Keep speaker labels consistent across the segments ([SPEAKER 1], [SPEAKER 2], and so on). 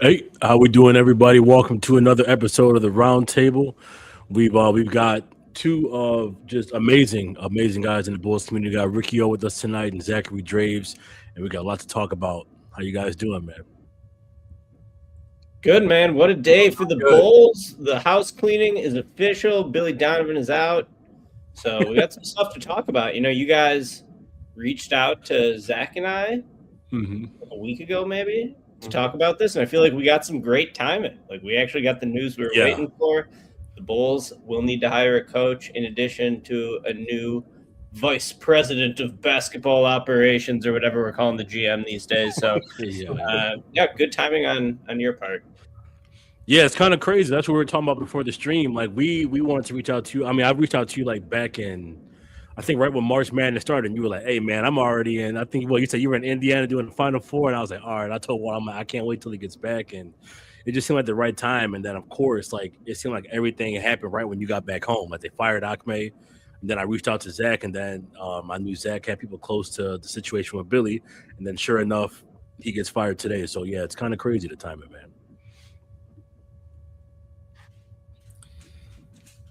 [SPEAKER 1] Hey, how we doing, everybody? Welcome to another episode of the Roundtable. We've got two just amazing guys in the Bulls community. We got Ricky O with us tonight and Zachary Draves, and we got a lot to talk about. How you guys doing, man?
[SPEAKER 2] Good, man. What a day for the
[SPEAKER 3] Good.
[SPEAKER 2] Bulls. The house cleaning is official. Billy Donovan is out. So we got some stuff to talk about. You guys reached out to Zach and I
[SPEAKER 1] Mm-hmm.
[SPEAKER 2] a week ago, maybe, to talk about this. And I feel like we got some great timing. Like, we actually got the news we were waiting for. The Bulls will need to hire a coach in addition to a new vice president of basketball operations, or whatever we're calling the GM these days. So, good timing on your part.
[SPEAKER 1] Yeah, it's kind of crazy. That's what we were talking about before the stream. Like we wanted to reach out to you. I mean, I reached out to you like back in, I think right when March Madness started, and you were like, "Hey, man, I'm already in." I think you said you were in Indiana doing the Final Four, and I was like, "All right." I told Juan, I can't wait till he gets back, and it just seemed like the right time. And then, of course, like it seemed like everything happened right when you got back home. Like they fired AKME, and then I reached out to Zach, and then I knew Zach had people close to the situation with Billy, and then sure enough, he gets fired today. So yeah, it's kind of crazy the timing, man.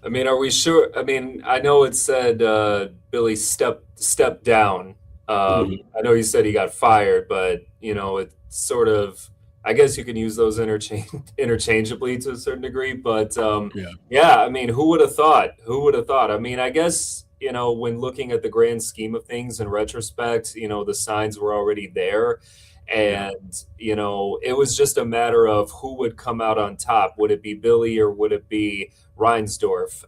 [SPEAKER 3] I mean, are we sure? I mean, I know it said Billy stepped down. I know you said he got fired, but it's sort of. I guess you can use those interchangeably to a certain degree, but yeah. I mean, who would have thought? Who would have thought? I mean, I guess when looking at the grand scheme of things in retrospect, the signs were already there. And, it was just a matter of who would come out on top. Would it be Billy or would it be Reinsdorf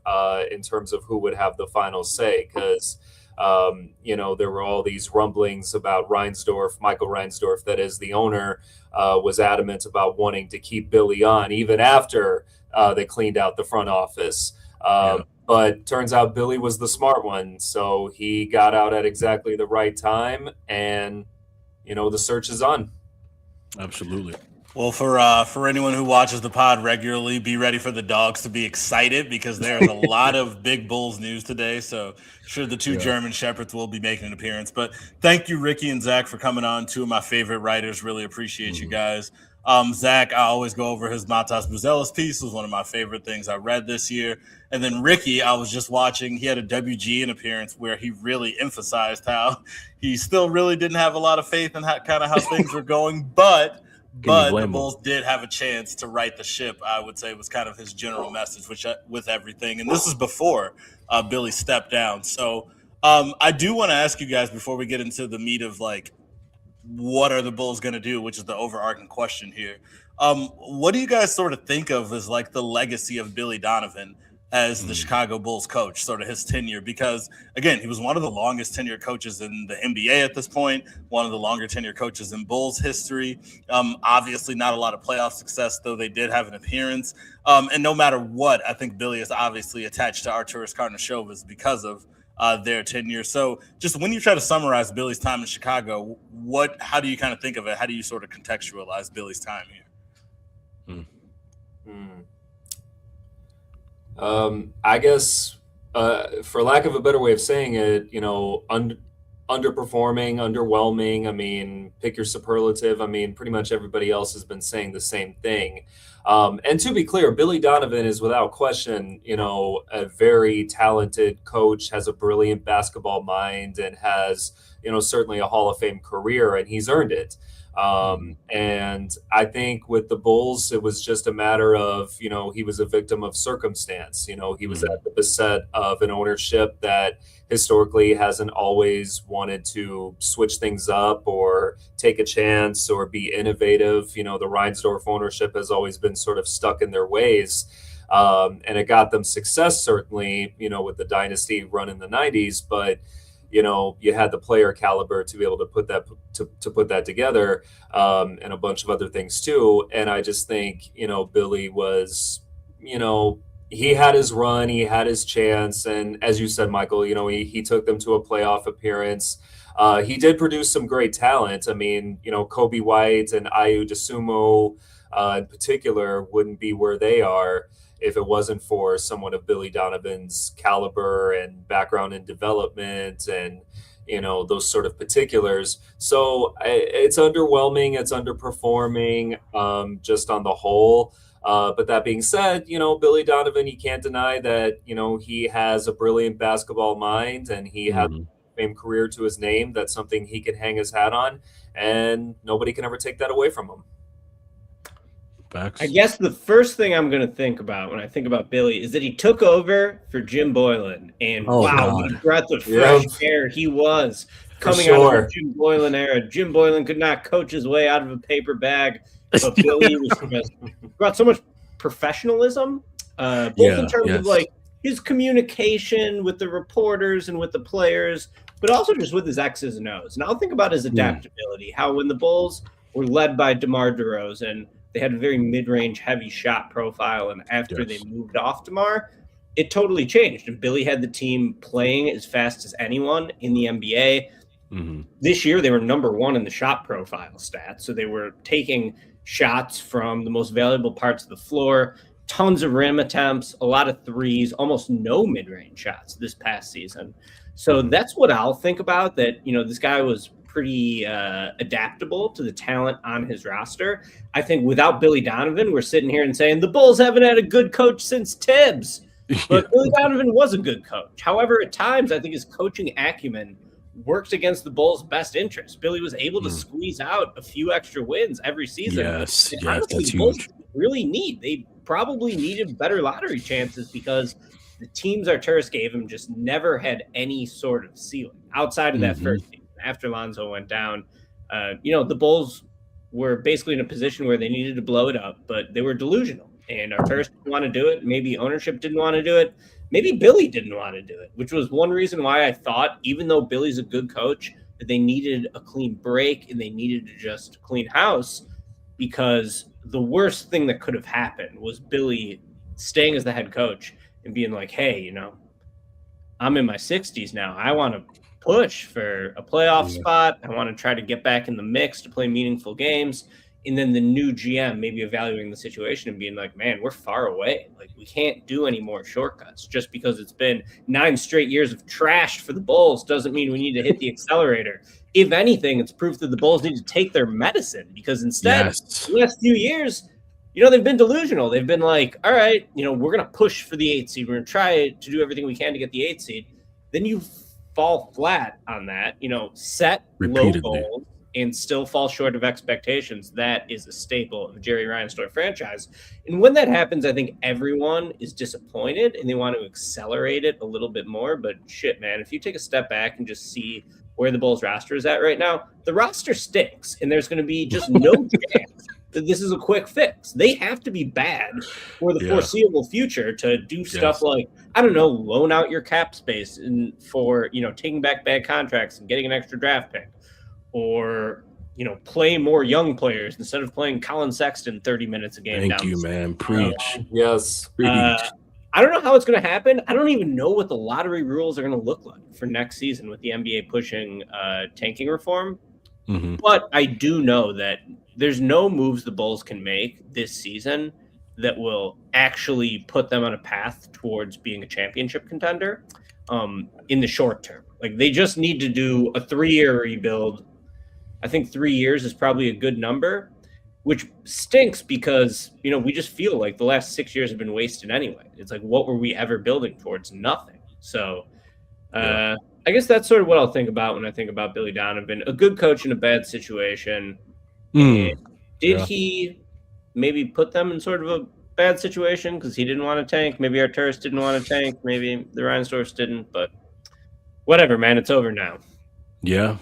[SPEAKER 3] in terms of who would have the final say? Because, there were all these rumblings about Michael Reinsdorf, that is the owner, was adamant about wanting to keep Billy on even after they cleaned out the front office. But turns out Billy was the smart one. So he got out at exactly the right time, and the search is on.
[SPEAKER 1] Absolutely.
[SPEAKER 4] Well, for anyone who watches the pod regularly, be ready for the dogs to be excited because there's a lot of big Bulls news today. So sure, the two German Shepherds will be making an appearance. But thank you, Ricky and Zach, for coming on. Two of my favorite writers. Really appreciate you guys. Zach, I always go over his Matas Buzelis piece. It was one of my favorite things I read this year. And then Ricky, I was just watching. He had a WGN appearance where he really emphasized how he still really didn't have a lot of faith in how things were going. But the Bulls did have a chance to right the ship, I would say, was kind of his general message with everything. And this is before Billy stepped down. So I do want to ask you guys before we get into the meat of like, what are the Bulls going to do, which is the overarching question here. What do you guys sort of think of as like the legacy of Billy Donovan as the Chicago Bulls coach, sort of his tenure? Because, again, he was one of the longest tenure coaches in the NBA at this point, one of the longer tenure coaches in Bulls history. Obviously not a lot of playoff success, though they did have an appearance. And no matter what, I think Billy is obviously attached to Arturas Karnisovas because of their tenure. So just when you try to summarize Billy's time in Chicago, how do you kind of think of it? How do you sort of contextualize Billy's time here?
[SPEAKER 3] I guess, for lack of a better way of saying it, underperforming, underwhelming. I mean, pick your superlative. I mean, pretty much everybody else has been saying the same thing. And to be clear, Billy Donovan is without question, a very talented coach, has a brilliant basketball mind, and has, certainly a Hall of Fame career, and he's earned it. And I think with the Bulls, it was just a matter of, he was a victim of circumstance. He was at the beset of an ownership that historically hasn't always wanted to switch things up or take a chance or be innovative. The Reinsdorf ownership has always been sort of stuck in their ways. And it got them success, certainly, with the dynasty run in the 90s. But you had the player caliber to be able to put that together, and a bunch of other things too. And I just think, Billy was, he had his run, he had his chance. And as you said, Michael, he took them to a playoff appearance. He did produce some great talent. I mean, Kobe White and Ayu Dosunmu in particular wouldn't be where they are if it wasn't for someone of Billy Donovan's caliber and background in development and, those sort of particulars. So it's underwhelming. It's underperforming just on the whole. But that being said, Billy Donovan, you can't deny that, he has a brilliant basketball mind and he has a fame career to his name. That's something he can hang his hat on, and nobody can ever take that away from him.
[SPEAKER 1] Facts.
[SPEAKER 2] I guess the first thing I'm going to think about when I think about Billy is that he took over for Jim Boylan, and what a breath of fresh air he was coming out of the Jim Boylan era. Jim Boylan could not coach his way out of a paper bag, but Billy brought so much professionalism, both in terms of like his communication with the reporters and with the players, but also just with his X's and O's. And I'll think about his adaptability, how when the Bulls were led by DeMar DeRozan, they had a very mid-range heavy shot profile, and after they moved off DeMar, it totally changed. And Billy had the team playing as fast as anyone in the NBA. This year, they were number one in the shot profile stats. So they were taking shots from the most valuable parts of the floor, tons of rim attempts, a lot of threes, almost no mid-range shots this past season. So that's what I'll think about, that, this guy was pretty adaptable to the talent on his roster. I think without Billy Donovan, we're sitting here and saying the Bulls haven't had a good coach since Tibbs. But Billy Donovan was a good coach. However, at times, I think his coaching acumen worked against the Bulls' best interest. Billy was able to squeeze out a few extra wins every season.
[SPEAKER 1] Yes,
[SPEAKER 2] honestly,
[SPEAKER 1] that's
[SPEAKER 2] the Bulls
[SPEAKER 1] huge.
[SPEAKER 2] really need. They probably needed better lottery chances because the teams Arturas gave him just never had any sort of ceiling outside of that first team. After Lonzo went down, the Bulls were basically in a position where they needed to blow it up, but they were delusional. And Arturas didn't want to do it. Maybe ownership didn't want to do it. Maybe Billy didn't want to do it, which was one reason why I thought, even though Billy's a good coach, that they needed a clean break and they needed to just clean house, because the worst thing that could have happened was Billy staying as the head coach and being like, hey, I'm in my 60s now. I want to push for a playoff spot. I want to try to get back in the mix to play meaningful games. And then the new GM maybe evaluating the situation and being like, man, we're far away. Like, we can't do any more shortcuts. Just because it's been 9 straight years of trash for the Bulls doesn't mean we need to hit the accelerator. If anything, it's proof that the Bulls need to take their medicine, because instead, the last few years, they've been delusional. They've been like, all right, we're going to push for the 8 seed. We're going to try to do everything we can to get the 8 seed. Then you fall flat on that, set
[SPEAKER 1] repeatedly
[SPEAKER 2] low goals and still fall short of expectations. That is a staple of the Jerry Reinsdorf franchise. And when that happens, I think everyone is disappointed and they want to accelerate it a little bit more. But shit, man, if you take a step back and just see where the Bulls roster is at right now, the roster stinks, and there's going to be just no chance that this is a quick fix. They have to be bad for the foreseeable future to do stuff like, I don't know, loan out your cap space and for, taking back bad contracts and getting an extra draft pick, or, play more young players instead of playing Colin Sexton 30 minutes a game.
[SPEAKER 1] Thank you, man. Preach.
[SPEAKER 3] Yes.
[SPEAKER 1] Preach.
[SPEAKER 2] I don't know how it's going to happen. I don't even know what the lottery rules are going to look like for next season with the NBA pushing tanking reform. But I do know that there's no moves the Bulls can make this season that will actually put them on a path towards being a championship contender in the short term. Like, they just need to do a 3-year rebuild. I think 3 years is probably a good number, which stinks because, we just feel like the last 6 years have been wasted anyway. It's like, what were we ever building towards? Nothing. So I guess that's sort of what I'll think about when I think about Billy Donovan. A good coach in a bad situation. Did he maybe put them in sort of a bad situation because he didn't want to tank? Maybe Arturas didn't want to tank. Maybe the Reinsdorfs didn't. But whatever, man. It's over now.
[SPEAKER 1] Yeah.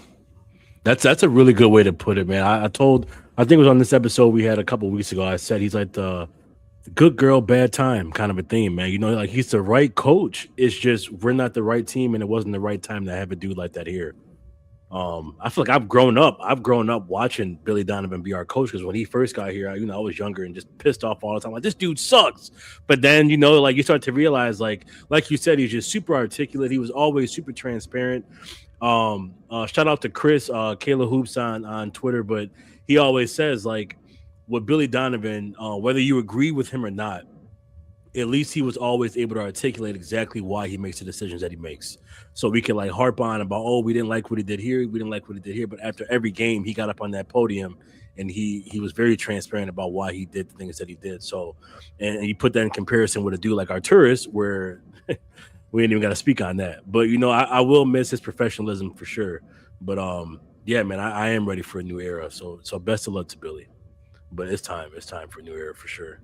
[SPEAKER 1] That's a really good way to put it, man. I think it was on this episode we had a couple weeks ago. I said he's like the good girl, bad time kind of a theme, man. Like, he's the right coach. It's just we're not the right team, and it wasn't the right time to have a dude like that here. I feel like I've grown up watching Billy Donovan be our coach, because when he first got here, I was younger and just pissed off all the time. Like, this dude sucks. But then, like, you start to realize, like you said, he's just super articulate. He was always super transparent. Shout out to Chris, Kayla Hoops on Twitter, but he always says, like, with Billy Donovan, whether you agree with him or not, at least he was always able to articulate exactly why he makes the decisions that he makes. So we can like harp on about, oh, we didn't like what he did here, we didn't like what he did here. But after every game, he got up on that podium and he was very transparent about why he did the things that he did. So, and you put that in comparison with a dude like Arturis, where we ain't even got to speak on that. But I will miss his professionalism for sure. But yeah, man, I am ready for a new era. So best of luck to Billy. But it's time for a new era for sure.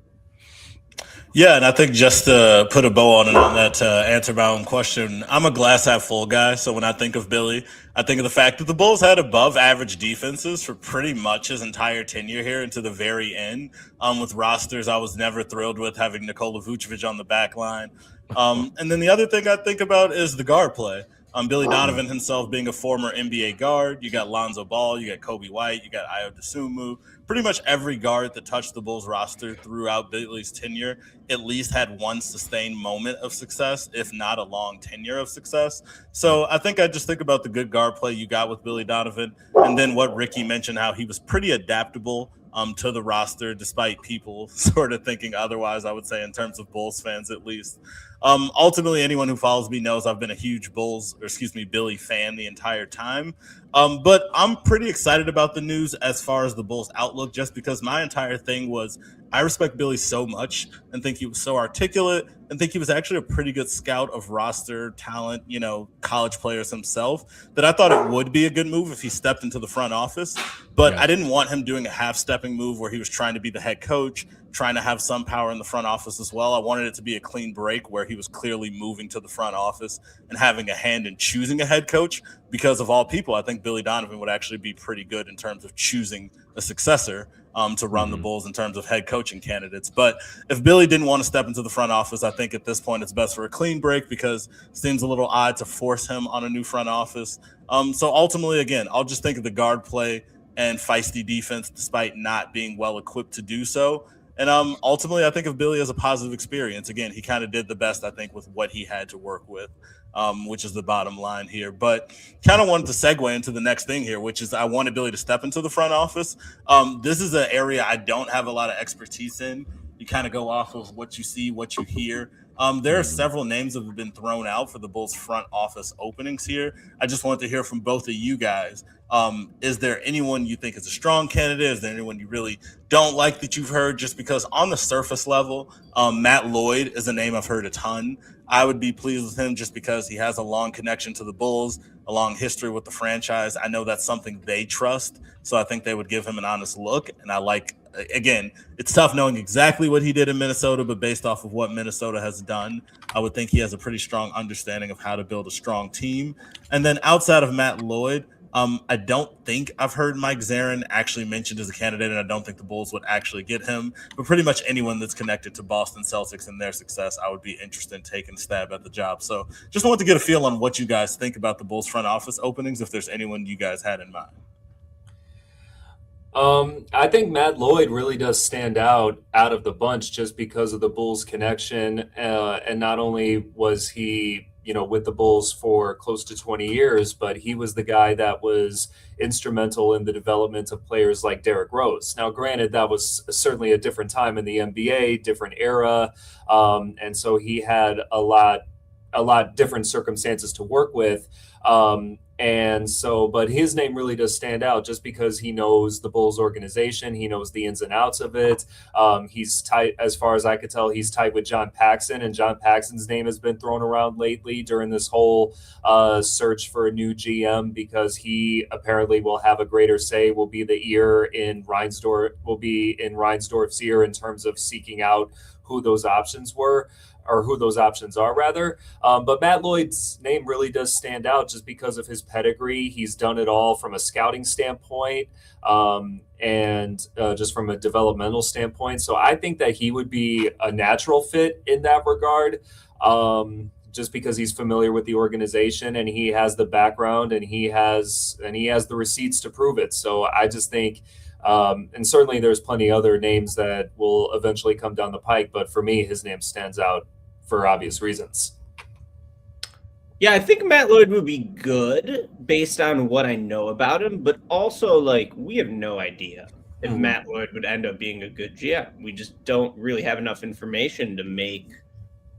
[SPEAKER 4] Yeah, and I think just to put a bow on it on that, to answer my own question, I'm a glass half full guy. So when I think of Billy, I think of the fact that the Bulls had above average defenses for pretty much his entire tenure here into the very end. With rosters I was never thrilled with, having Nikola Vucevic on the back line. And then the other thing I think about is the guard play. Billy Donovan himself being a former NBA guard. You got Lonzo Ball, you got Kobe White, you got Ayo Dosunmu. Pretty much every guard that touched the Bulls roster throughout Billy's tenure at least had one sustained moment of success, if not a long tenure of success. So I think I just think about the good guard play you got with Billy Donovan, and then what Ricky mentioned, how he was pretty adaptable to the roster, despite people sort of thinking otherwise, I would say, in terms of Bulls fans at least. Ultimately, anyone who follows me knows I've been a huge Billy fan the entire time. But I'm pretty excited about the news as far as the Bulls' outlook, just because my entire thing was I respect Billy so much and think he was so articulate and think he was actually a pretty good scout of roster talent, college players himself, that I thought it would be a good move if he stepped into the front office. But I didn't want him doing a half-stepping move where he was trying to be the head coach, trying to have some power in the front office as well. I wanted it to be a clean break where he was clearly moving to the front office and having a hand in choosing a head coach, because of all people, I think Billy Donovan would actually be pretty good in terms of choosing a successor to run the Bulls in terms of head coaching candidates. But if Billy didn't want to step into the front office, I think at this point it's best for a clean break, because it seems a little odd to force him on a new front office. So ultimately, again, I'll just think of the guard play and feisty defense despite not being well equipped to do so. And ultimately, I think of Billy as a positive experience. Again, he kind of did the best, I think, with what he had to work with, which is the bottom line here. But kind of wanted to segue into the next thing here, which is I wanted Billy to step into the front office. This is an area I don't have a lot of expertise in. You kind of go off of what you see, what you hear. There are several names that have been thrown out for the Bulls front office openings here. I just wanted to hear from both of you guys. Is there anyone you think is a strong candidate? Is there anyone you really don't like that you've heard? Just because on the surface level, Matt Lloyd is a name I've heard a ton. I would be pleased with him just because he has a long connection to the Bulls, a long history with the franchise. I know that's something they trust, so I think they would give him an honest look. And I like, again, it's tough knowing exactly what he did in Minnesota, but based off of what Minnesota has done, I would think he has a pretty strong understanding of how to build a strong team. And then outside of Matt Lloyd, I don't think I've heard Mike Zarin actually mentioned as a candidate, and I don't think the Bulls would actually get him. But pretty much anyone that's connected to Boston Celtics and their success, I would be interested in taking a stab at the job. So just wanted to get a feel on what you guys think about the Bulls front office openings, if there's anyone you guys had in mind.
[SPEAKER 3] I think Matt Lloyd really does stand out of the bunch just because of the Bulls connection. And not only was he with the Bulls for close to 20 years, but he was the guy that was instrumental in the development of players like Derrick Rose. Now, granted, that was certainly a different time in the NBA, different era. And so he had a lot different circumstances to work with. But his name really does stand out just because he knows the Bulls organization. He knows the ins and outs of it. He's tight, as far as I could tell, he's tight with John Paxson, and John Paxson's name has been thrown around lately during this whole search for a new GM, because he apparently will have a greater say, will be the ear in Reinsdorf's ear in terms of seeking out who those options were. Or who those options are, rather. But Matt Lloyd's name really does stand out just because of his pedigree. He's done it all from a scouting standpoint and just from a developmental standpoint. So I think that he would be a natural fit in that regard, just because he's familiar with the organization and he has the background and he has the receipts to prove it. So I just think, and certainly there's plenty other names that will eventually come down the pike, but for me, his name stands out for obvious reasons.
[SPEAKER 2] Yeah, I think Matt Lloyd would be good based on what I know about him, but also, we have no idea. if Matt Lloyd would end up being a good GM. We just don't really have enough information to make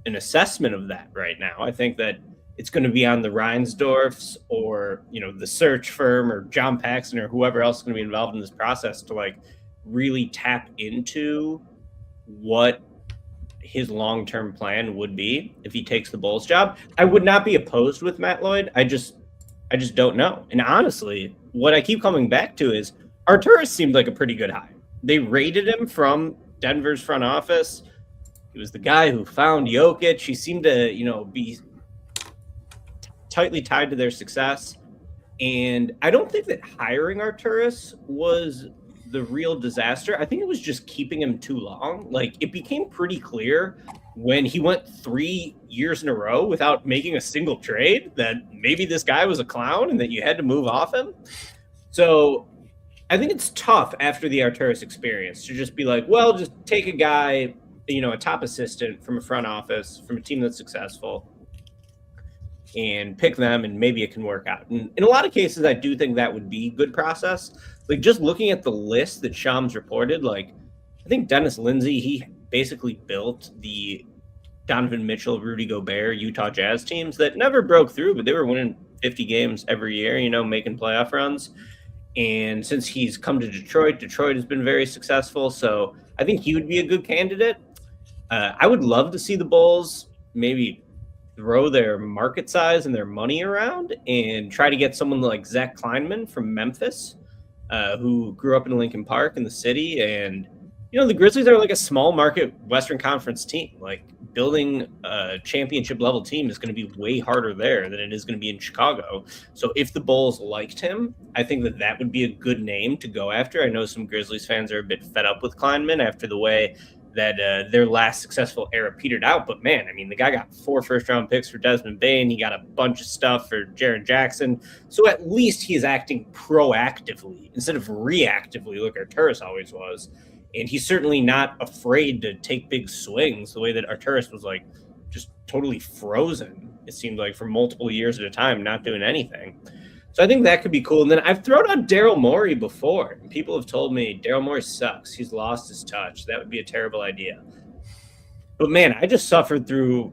[SPEAKER 2] an assessment of that right now. I think that it's going to be on the Reinsdorfs or, the search firm or John Paxson or whoever else is going to be involved in this process to like really tap into what his long-term plan would be if he takes the Bulls job. I would not be opposed with Matt Lloyd. I just don't know. And honestly, what I keep coming back to is Arturas seemed like a pretty good hire. They rated him from Denver's front office. He was the guy who found Jokic. He seemed to, be tightly tied to their success. And I don't think that hiring Arturas was the real disaster. I think it was just keeping him too long. Like, it became pretty clear when he went 3 years in a row without making a single trade that maybe this guy was a clown and that you had to move off him. So I think it's tough after the Arturas experience to just be like, well, just take a guy, a top assistant from a front office, from a team that's successful, and pick them, and maybe it can work out. And in a lot of cases, I do think that would be a good process. Like, just looking at the list that Shams reported, like, I think Dennis Lindsay, he basically built the Donovan Mitchell, Rudy Gobert, Utah Jazz teams that never broke through, but they were winning 50 games every year, making playoff runs. And since he's come to Detroit has been very successful. So I think he would be a good candidate. I would love to see the Bulls maybe throw their market size and their money around and try to get someone like Zach Kleinman from Memphis, who grew up in Lincoln Park in the city. And, the Grizzlies are like a small market Western Conference team. Like, building a championship level team is going to be way harder there than it is going to be in Chicago. So if the Bulls liked him, I think that would be a good name to go after. I know some Grizzlies fans are a bit fed up with Kleinman after the way that their last successful era petered out. But man, the guy got 4 first-round picks for Desmond Bane. He got a bunch of stuff for Jaren Jackson. So at least he is acting proactively instead of reactively like Arturas always was. And he's certainly not afraid to take big swings the way that Arturas was like just totally frozen, it seemed like, for multiple years at a time, not doing anything. So I think that could be cool. And then I've thrown out Daryl Morey before. And people have told me Daryl Morey sucks. He's lost his touch. That would be a terrible idea. But man, I just suffered through,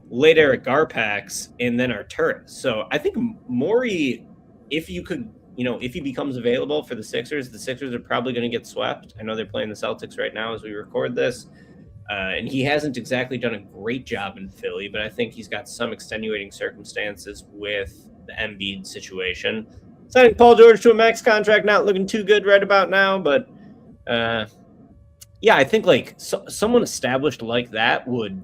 [SPEAKER 2] late Eric Garpax and then Arturas. So I think Morey, if he becomes available for the Sixers are probably going to get swept. I know they're playing the Celtics right now as we record this. And he hasn't exactly done a great job in Philly, but I think he's got some extenuating circumstances with the Embiid situation. Signing Paul George to a max contract, not looking too good right about now, but I think like someone established like that would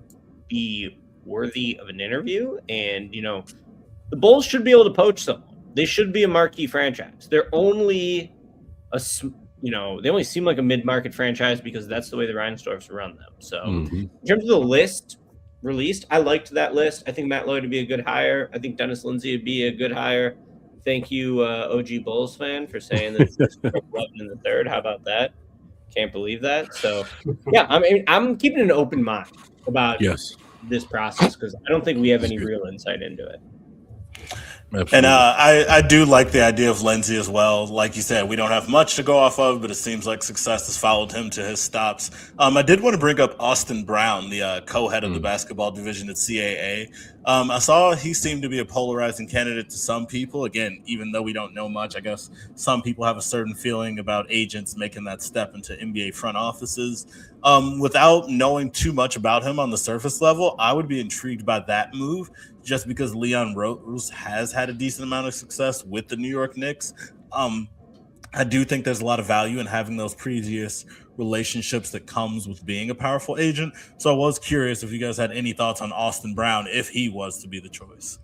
[SPEAKER 2] be worthy of an interview. And, the Bulls should be able to poach someone. They should be a marquee franchise. They're only they only seem like a mid-market franchise because that's the way the Reinsdorfs run them. So in terms of the list released, I liked that list. I think Matt Lloyd would be a good hire. I think Dennis Lindsay would be a good hire. Thank you, OG Bulls fan, for saying that it's 11 in the third. How about that? Can't believe that. So, yeah, I'm keeping an open mind about this process because I don't think we have any real insight into it.
[SPEAKER 4] Absolutely. And I do like the idea of Lindsay as well. Like you said, we don't have much to go off of, but it seems like success has followed him to his stops. I did want to bring up Austin Brown, the co-head of the basketball division at CAA. I saw he seemed to be a polarizing candidate to some people. Again, even though we don't know much, I guess some people have a certain feeling about agents making that step into NBA front offices. Without knowing too much about him on the surface level, I would be intrigued by that move just because Leon Rose has had a decent amount of success with the New York Knicks. I do think there's a lot of value in having those previous relationships that comes with being a powerful agent. So I was curious if you guys had any thoughts on Austin Brown if he was to be the choice.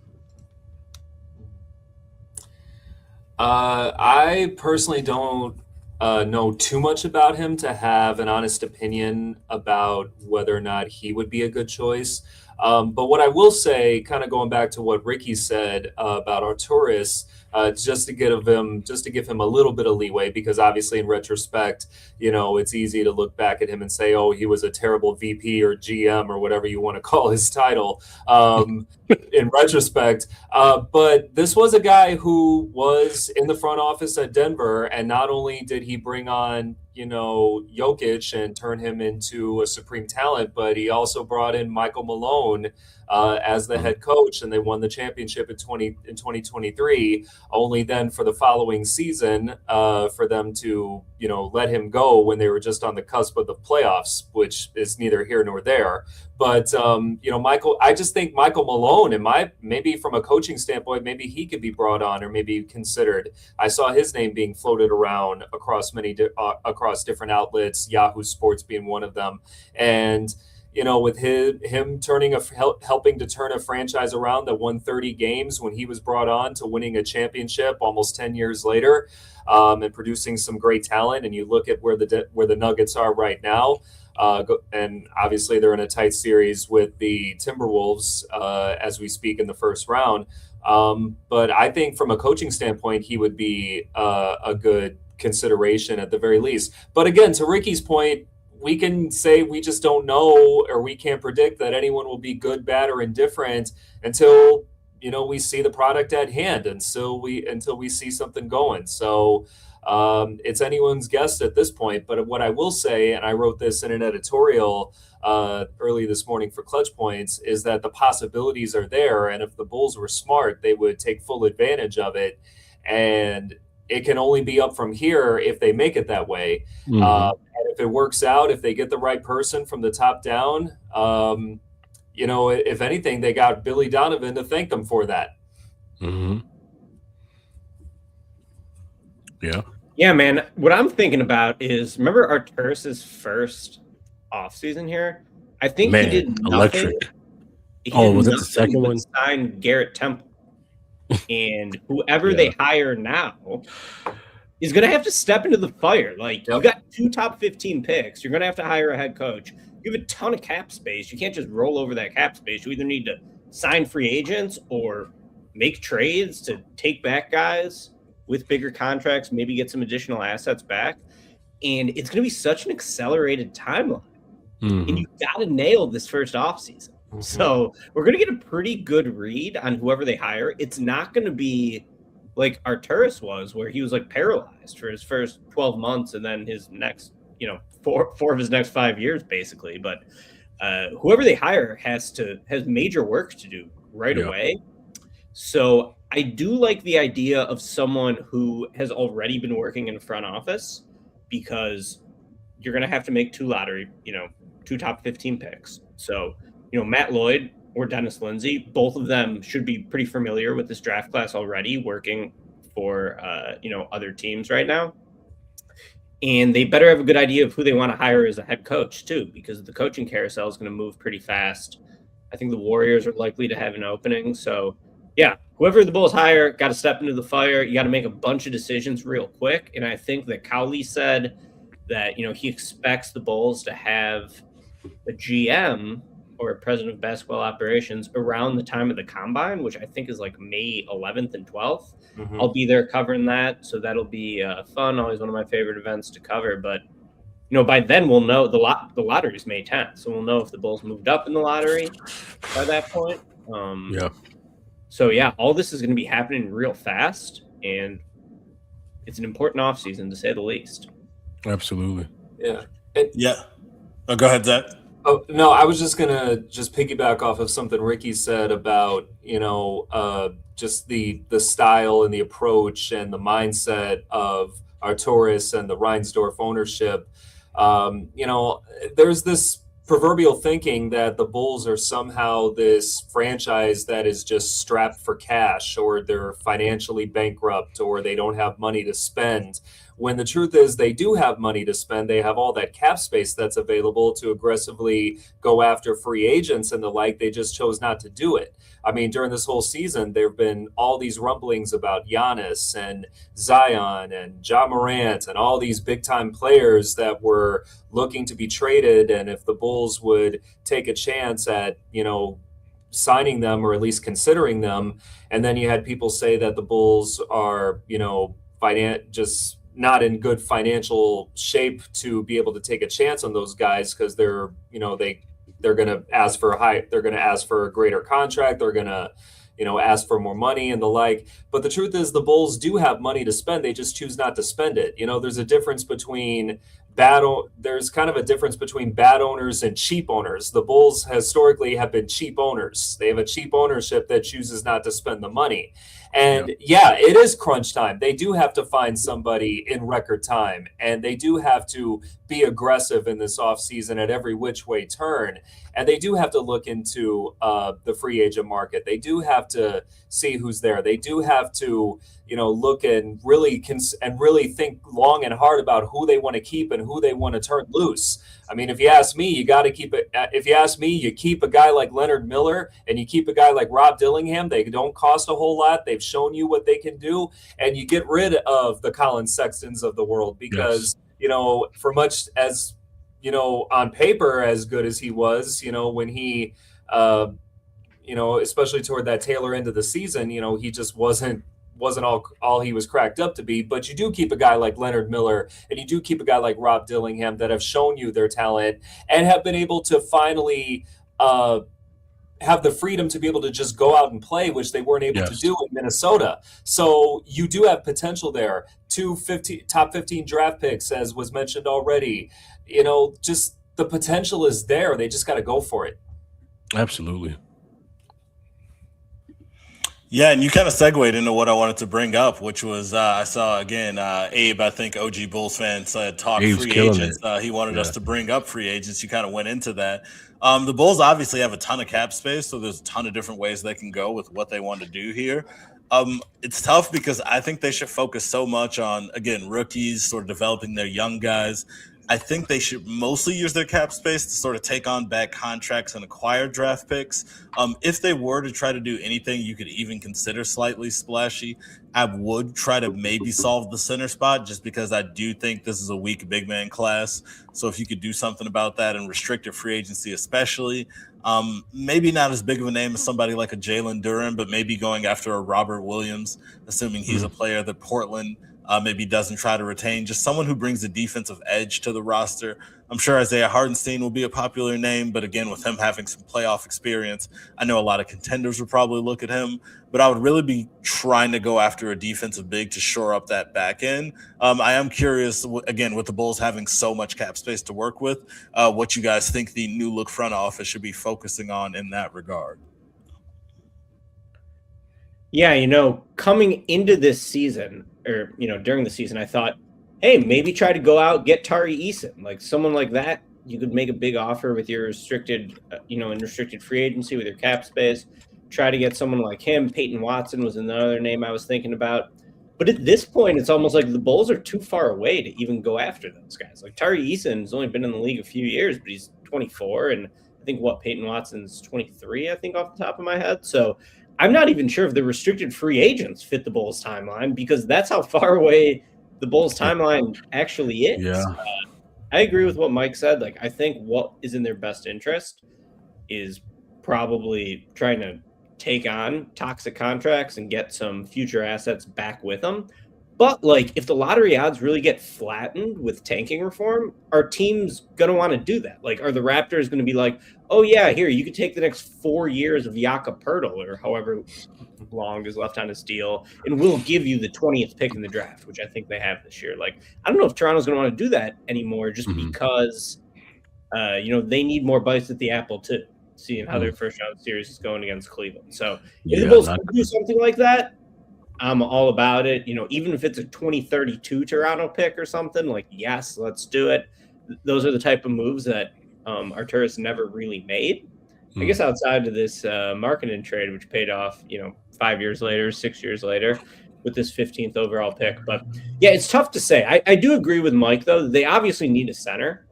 [SPEAKER 3] I personally don't know too much about him to have an honest opinion about whether or not he would be a good choice. But what I will say, kind of going back to what Ricky said about Arturas, just to give him a little bit of leeway, because obviously in retrospect, it's easy to look back at him and say, oh, he was a terrible VP or GM or whatever you want to call his title in retrospect. But this was a guy who was in the front office at Denver, and not only did he bring on, Jokic and turn him into a supreme talent, but he also brought in Michael Malone as the head coach, and they won the championship in 2023. Only then for the following season for them to let him go when they were just on the cusp of the playoffs, which is neither here nor there. But I just think Michael Malone, and maybe from a coaching standpoint, maybe he could be brought on or maybe considered. I saw his name being floated around across across different outlets, Yahoo Sports being one of them, and with him helping to turn a franchise around that won 30 games when he was brought on to winning a championship almost 10 years later, and producing some great talent. And you look at where the Nuggets are right now. And obviously they're in a tight series with the Timberwolves as we speak in the first round. But I think from a coaching standpoint, he would be a good consideration at the very least. But again, to Ricky's point, we can say we just don't know, or we can't predict that anyone will be good, bad, or indifferent until we see the product at hand, until we see something going. So it's anyone's guess at this point. But what I will say, and I wrote this in an editorial early this morning for Clutch Points, is that the possibilities are there, and if the Bulls were smart, they would take full advantage of it. And it can only be up from here if they make it that way. And if it works out, if they get the right person from the top down, if anything, they got Billy Donovan to thank them for that.
[SPEAKER 1] Yeah.
[SPEAKER 2] Yeah, man. What I'm thinking about is, remember Arturas's first offseason here? I think he did nothing.
[SPEAKER 1] Electric. Was it the second one?
[SPEAKER 2] Signed Garrett Temple. And whoever they hire now is going to have to step into the fire. Like, you got 2 top 15 picks. You're going to have to hire a head coach. You have a ton of cap space. You can't just roll over that cap space. You either need to sign free agents or make trades to take back guys with bigger contracts, maybe get some additional assets back. And it's going to be such an accelerated timeline. And you got to nail this first offseason. So we're going to get a pretty good read on whoever they hire. It's not going to be like Arturas was, where he was like paralyzed for his first 12 months and then his next, four of his next 5 years, basically. But whoever they hire has major work to do right away. So I do like the idea of someone who has already been working in front office, because you're going to have to make 2 top 15 picks. So, Matt Lloyd or Dennis Lindsey, both of them should be pretty familiar with this draft class already, working for, other teams right now. And they better have a good idea of who they want to hire as a head coach too, because the coaching carousel is going to move pretty fast. I think the Warriors are likely to have an opening. So yeah, whoever the Bulls hire, got to step into the fire. You got to make a bunch of decisions real quick. And I think that Cowley said that, he expects the Bulls to have a GM or president of basketball operations around the time of the combine, which I think is like May 11th and 12th. I'll be there covering that. So that'll be fun. Always one of my favorite events to cover. But, by then we'll know the lottery is May 10th. So we'll know if the Bulls moved up in the lottery by that point. So yeah, all this is going to be happening real fast, and it's an important offseason to say the least.
[SPEAKER 1] Absolutely.
[SPEAKER 3] Yeah.
[SPEAKER 4] Oh, go ahead, Zach.
[SPEAKER 3] Oh, no, I was just going to piggyback off of something Ricky said about, just the style and the approach and the mindset of Arturas and the Reinsdorf ownership. There's this proverbial thinking that the Bulls are somehow this franchise that is just strapped for cash, or they're financially bankrupt, or they don't have money to spend. When the truth is they do have money to spend. They have all that cap space that's available to aggressively go after free agents and the like. They just chose not to do it. I mean, during this whole season, there have been all these rumblings about Giannis and Zion and Ja Morant and all these big-time players that were looking to be traded. And if the Bulls would take a chance at, signing them, or at least considering them. And then you had people say that the Bulls are, just not in good financial shape to be able to take a chance on those guys, because they're going to ask for a greater contract. They're going to, ask for more money and the like. But the truth is the Bulls do have money to spend. They just choose not to spend it. There's a difference between there's kind of a difference between bad owners and cheap owners. The Bulls historically have been cheap owners. They have a cheap ownership that chooses not to spend the money. And it is crunch time. They do have to find somebody in record time, and they do have to be aggressive in this offseason at every which way turn. And they do have to look into the free agent market. They do have to see who's there. They do have to, look and really think long and hard about who they want to keep and who they want to turn loose. I mean, if you ask me, you got to keep it. If you ask me, you keep a guy like Leonard Miller and you keep a guy like Rob Dillingham. They don't cost a whole lot. They've shown you what they can do, and you get rid of the Colin Sextons of the world because for much as on paper as good as he was, when he, especially toward that tailor end of the season, he just wasn't all he was cracked up to be. But you do keep a guy like Leonard Miller and you do keep a guy like Rob Dillingham that have shown you their talent and have been able to finally have the freedom to be able to just go out and play, which they weren't able to do in Minnesota. So you do have potential there. Top 15 draft picks, as was mentioned already. Just the potential is there. They just got to go for it.
[SPEAKER 1] Absolutely.
[SPEAKER 4] Yeah, and you kind of segued into what I wanted to bring up, which was I saw, again, Abe, I think OG Bulls fan said talk
[SPEAKER 1] Abe's
[SPEAKER 4] free
[SPEAKER 1] killing
[SPEAKER 4] agents. He wanted us to bring up free agents. You kind of went into that. The Bulls obviously have a ton of cap space, so there's a ton of different ways they can go with what they want to do here. It's tough because I think they should focus so much on, again, rookies, sort of developing their young guys. I think they should mostly use their cap space to sort of take on back contracts and acquire draft picks. If they were to try to do anything you could even consider slightly splashy, I would try to maybe solve the center spot just because I do think this is a weak big man class. So if you could do something about that and restricted free agency especially, maybe not as big of a name as somebody like a Jalen Duren, but maybe going after a Robert Williams, assuming he's a player that Portland maybe doesn't try to retain, just someone who brings a defensive edge to the roster. I'm sure Isaiah Hartenstein will be a popular name, but again, with him having some playoff experience, I know a lot of contenders would probably look at him, but I would really be trying to go after a defensive big to shore up that back end. I am curious, again, with the Bulls having so much cap space to work with, what you guys think the new look front office should be focusing on in that regard.
[SPEAKER 2] Yeah, coming into this season, or during the season, I thought, hey, maybe try to go out, get Tari Eason, like someone like that. You could make a big offer with your restricted, in restricted free agency with your cap space. Try to get someone like him. Peyton Watson was another name I was thinking about. But at this point, it's almost like the Bulls are too far away to even go after those guys. Like Tari Eason has only been in the league a few years, but he's 24, and I think Peyton Watson's 23, I think, off the top of my head. So I'm not even sure if the restricted free agents fit the Bulls timeline, because that's how far away the Bulls timeline actually is.
[SPEAKER 1] Yeah.
[SPEAKER 2] I agree with what Mike said. Like, I think what is in their best interest is probably trying to take on toxic contracts and get some future assets back with them. But like, if the lottery odds really get flattened with tanking reform, are teams going to want to do that? Like, are the Raptors going to be like, oh yeah, here, you could take the next 4 years of Jakob Poeltl or however long is left on his deal, and we'll give you the 20th pick in the draft, which I think they have this year. Like, I don't know if Toronto's going to want to do that anymore, just because, they need more bites at the apple too, seeing how their first round series is going against Cleveland. So if the Bulls do something like that, I'm all about it. Even if it's a 2032 Toronto pick or something, like, yes, let's do it. Those are the type of moves that Arturas never really made. I guess outside of this marketing trade, which paid off, 5 years later, 6 years later, with this 15th overall pick. But yeah, it's tough to say. I do agree with Mike, though. They obviously need a center.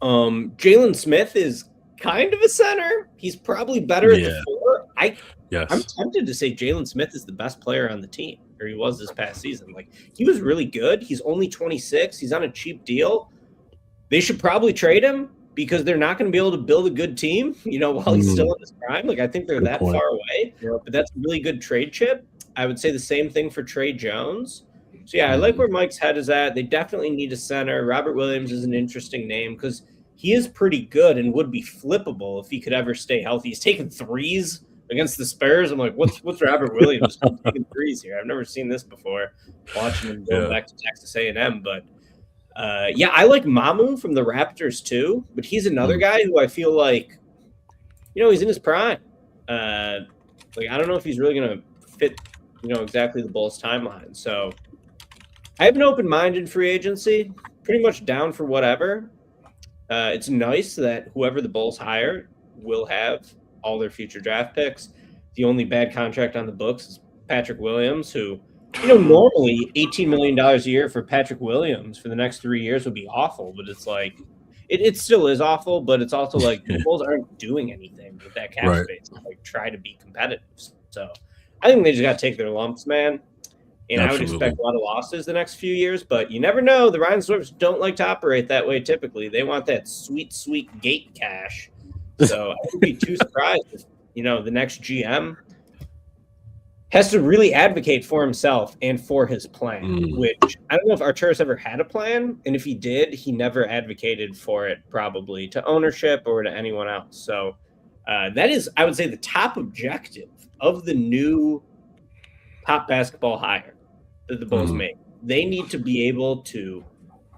[SPEAKER 2] Jalen Smith is kind of a center. He's probably better at the four. I'm tempted to say Jalen Smith is the best player on the team, or he was this past season. Like, he was really good. He's only 26. He's on a cheap deal. They should probably trade him because they're not going to be able to build a good team, while he's still in his prime. Like, I think they're far away. But that's a really good trade chip. I would say the same thing for Trey Jones. So, yeah, I like where Mike's head is at. They definitely need a center. Robert Williams is an interesting name because he is pretty good and would be flippable if he could ever stay healthy. He's taken threes against the Spurs. I'm like, what's Robert Williams taking threes here? I've never seen this before. Watching him go back to Texas A&M, but I like Mamu from the Raptors too. But he's another guy who I feel like, he's in his prime. I don't know if he's really gonna fit, exactly the Bulls' timeline. So I have an open mind in free agency. Pretty much down for whatever. It's nice that whoever the Bulls hire will have all their future draft picks. The only bad contract on the books is Patrick Williams, who, normally $18 million a year for Patrick Williams for the next 3 years would be awful, but it's like, it still is awful, but it's also like the Bulls aren't doing anything with that cap space to try to be competitive. So I think they just got to take their lumps, man. And I would expect a lot of losses the next few years, but you never know. The Reinsdorfs don't like to operate that way typically. They want that sweet, sweet gate cash. So I wouldn't be too surprised if, the next GM has to really advocate for himself and for his plan, which I don't know if Arturas ever had a plan. And if he did, he never advocated for it probably to ownership or to anyone else. So that is, I would say, the top objective of the new top basketball hire that the Bulls make. They need to be able to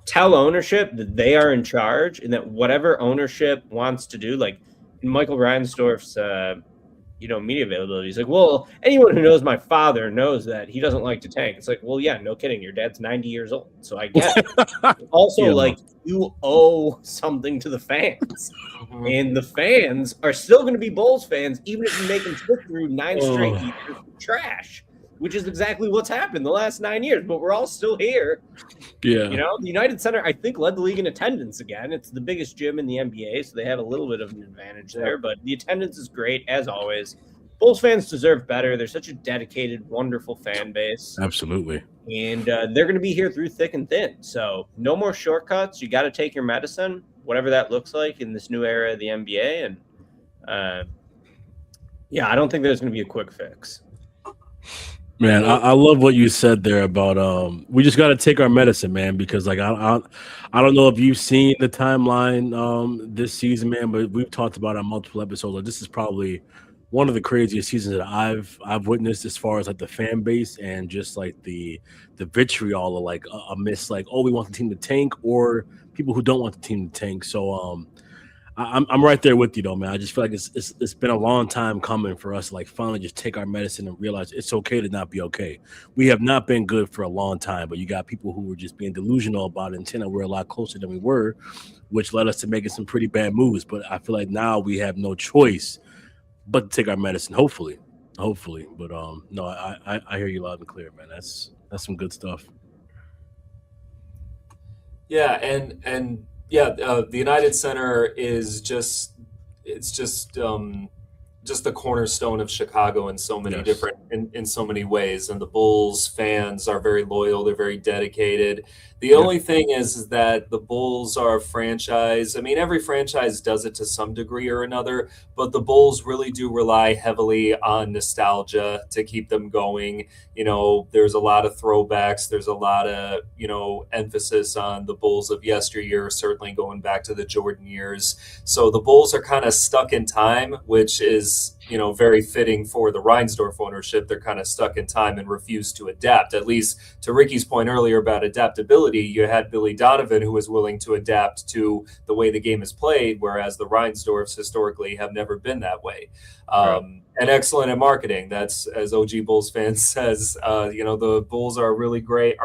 [SPEAKER 2] tell ownership that they are in charge and that whatever ownership wants to do, like Michael Reinsdorf's, media availability. He's like, well, anyone who knows my father knows that he doesn't like to tank. It's like, well, yeah, no kidding. Your dad's 90 years old. So I get it. Also, you owe something to the fans. And the fans are still going to be Bulls fans, even if you make them sit through 9 straight years of trash, which is exactly what's happened the last 9 years. But we're all still here.
[SPEAKER 1] Yeah.
[SPEAKER 2] The United Center, I think, led the league in attendance again. It's the biggest gym in the NBA, so they have a little bit of an advantage there. But the attendance is great, as always. Bulls fans deserve better. They're such a dedicated, wonderful fan base.
[SPEAKER 1] Absolutely.
[SPEAKER 2] And they're going to be here through thick and thin. So no more shortcuts. You got to take your medicine, whatever that looks like in this new era of the NBA. And, I don't think there's going to be a quick fix.
[SPEAKER 1] Man, I love what you said there about we just got to take our medicine, man, because I don't know if you've seen the timeline this season, man, but we've talked about it on multiple episodes. Like, this is probably one of the craziest seasons that I've witnessed as far as the fan base and just the vitriol of amidst we want the team to tank or people who don't want the team to tank. So I'm right there with you though, man. I just feel like it's been a long time coming for us to finally just take our medicine and realize it's okay to not be okay. We have not been good for a long time, but you got people who were just being delusional about it and saying that we're a lot closer than we were, which led us to making some pretty bad moves. But I feel like now we have no choice but to take our medicine, hopefully. But no, I hear you loud and clear, man. That's some good stuff.
[SPEAKER 3] Yeah, and the United Center is just the cornerstone of Chicago in so many different in so many ways. And the Bulls fans are very loyal. They're very dedicated. The only thing is that the Bulls are a franchise. I mean, every franchise does it to some degree or another, but the Bulls really do rely heavily on nostalgia to keep them going. There's a lot of throwbacks. There's a lot of, emphasis on the Bulls of yesteryear, certainly going back to the Jordan years. So the Bulls are kind of stuck in time, which is, very fitting for the Reinsdorf ownership. They're kind of stuck in time and refuse to adapt. At least to Ricky's point earlier about adaptability, you had Billy Donovan who was willing to adapt to the way the game is played, whereas the Reinsdorfs historically have never been that way. And excellent at marketing. That's, as OG Bulls fans says, the Bulls are really great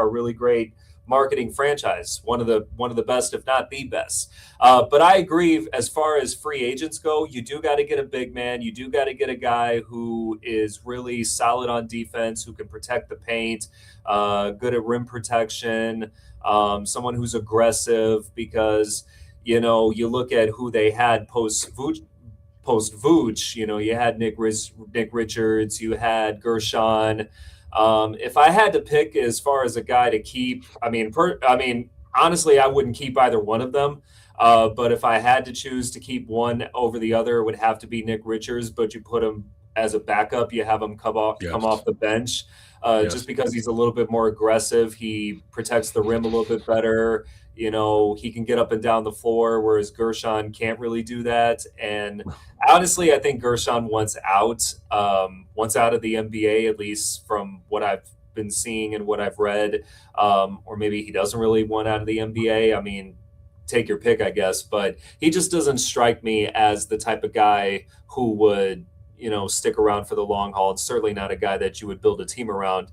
[SPEAKER 3] marketing franchise, one of the best, if not the best. But I agree, as far as free agents go, you do got to get a big man. You do got to get a guy who is really solid on defense, who can protect the paint, good at rim protection, someone who's aggressive, because, you look at who they had post Vooch, you had Nick Richards, you had Gershon. If I had to pick as far as a guy to keep, honestly, I wouldn't keep either one of them. But if I had to choose to keep one over the other, it would have to be Nick Richards. But you put him as a backup. You have him come off the bench. Just because he's a little bit more aggressive. He protects the rim a little bit better. You know, he can get up and down the floor, whereas Gershon can't really do that. And honestly, I think Gershon wants out of the NBA, at least from what I've been seeing and what I've read. Or maybe he doesn't really want out of the NBA. I mean, take your pick, I guess. But he just doesn't strike me as the type of guy who would, you know, stick around for the long haul. It's certainly not a guy that you would build a team around.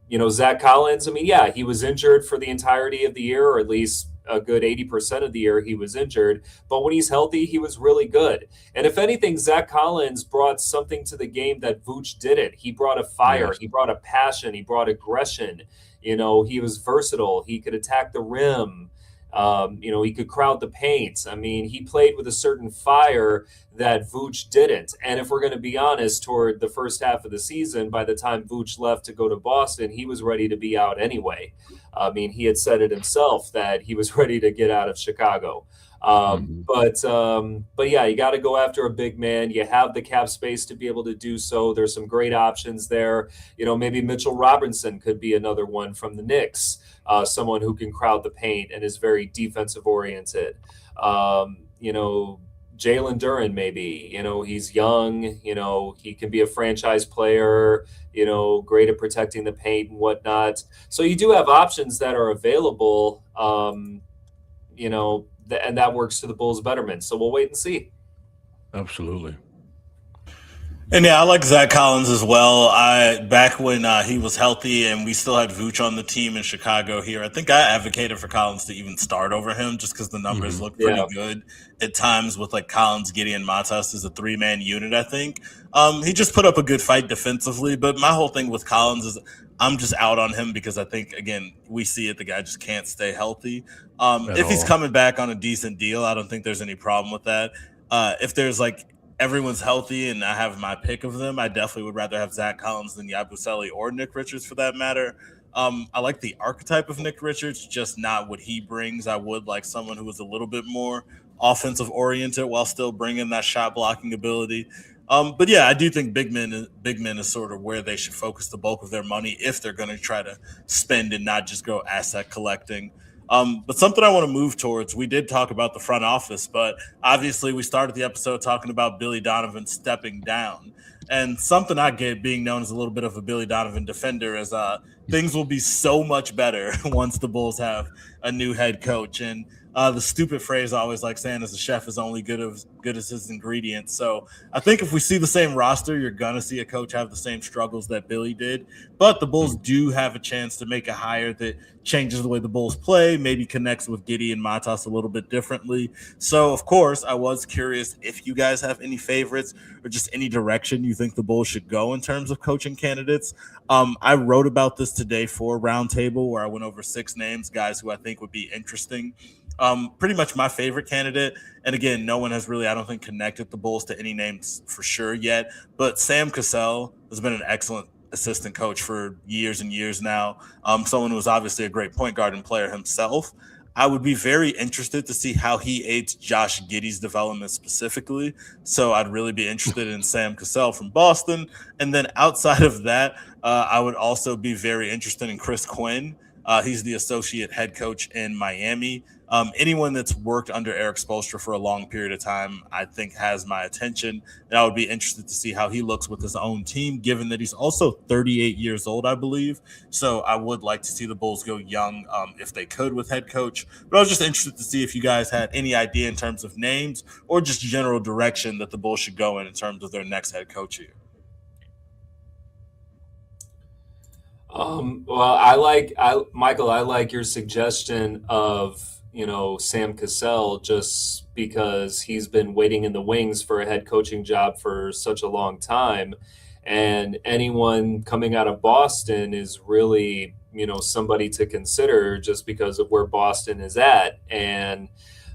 [SPEAKER 3] You know, Zach Collins, I mean, yeah, he was injured for the entirety of the year, or at least a good 80% of the year he was injured. But when he's healthy, he was really good. And if anything, Zach Collins brought something to the game that Vooch didn't. He brought a fire. He brought a passion. He brought aggression. You know, he was versatile. He could attack the rim. You know, he could crowd the paint. I mean, he played with a certain fire that Vooch didn't. And if we're going to be honest, toward the first half of the season, by the time Vooch left to go to Boston, he was ready to be out anyway. I mean, he had said it himself that he was ready to get out of Chicago. But yeah, you got to go after a big man. You have the cap space to be able to do so. There's some great options there. You know, maybe Mitchell Robinson could be another one from the Knicks. Someone who can crowd the paint and is very defensive oriented. You know, Jalen Duren, maybe, you know, he's young, you know, he can be a franchise player, you know, great at protecting the paint and whatnot. So you do have options that are available, you know, and that works to the Bulls' betterment. So we'll wait and see.
[SPEAKER 1] Absolutely.
[SPEAKER 4] And yeah, I like Zach Collins as well. Back when he was healthy and we still had Vooch on the team in Chicago here, I think I advocated for Collins to even start over him just because the numbers look pretty good at times with like Collins, Giddey, and Matas as a three-man unit, I think. He just put up a good fight defensively, but my whole thing with Collins is I'm just out on him because I think, again, we see it, the guy just can't stay healthy. If he's coming back on a decent deal, I don't think there's any problem with that. If there's like everyone's healthy and I have my pick of them, I definitely would rather have Zach Collins than Yabusele or Nick Richards for that matter. I like the archetype of Nick Richards, just not what he brings. I would like someone who was a little bit more offensive oriented while still bringing that shot blocking ability. But yeah, I do think big men is sort of where they should focus the bulk of their money if they're going to try to spend and not just go asset collecting. But something I want to move towards, we did talk about the front office, but obviously we started the episode talking about Billy Donovan stepping down. And something I get, being known as a little bit of a Billy Donovan defender, is things will be so much better once the Bulls have a new head coach. And the stupid phrase I always like saying is the chef is only good as his ingredients. So I think if we see the same roster, you're going to see a coach have the same struggles that Billy did. But the Bulls do have a chance to make a hire that changes the way the Bulls play, maybe connects with Giddey and Matas a little bit differently. So, of course, I was curious if you guys have any favorites or just any direction you think the Bulls should go in terms of coaching candidates. I wrote about this today for RoundtaBull, where I went over 6 names, guys who I think would be interesting. Pretty much my favorite candidate, and again, no one has really, I don't think, connected the Bulls to any names for sure yet, but Sam Cassell has been an excellent assistant coach for years and years now. Someone who was obviously a great point guard and player himself. I would be very interested to see how he aids Josh Giddey's development specifically. So I'd really be interested in Sam Cassell from Boston. And then outside of that, I would also be very interested in Chris Quinn. He's the associate head coach in Miami. Anyone that's worked under Eric Spoelstra for a long period of time, I think, has my attention. And I would be interested to see how he looks with his own team, given that he's also 38 years old, I believe. So I would like to see the Bulls go young if they could with head coach. But I was just interested to see if you guys had any idea in terms of names or just general direction that the Bulls should go in terms of their next head coach here.
[SPEAKER 3] Well, Michael, I like your suggestion of, you know, Sam Cassell, just because he's been waiting in the wings for a head coaching job for such a long time. And anyone coming out of Boston is really, you know, somebody to consider just because of where Boston is at. And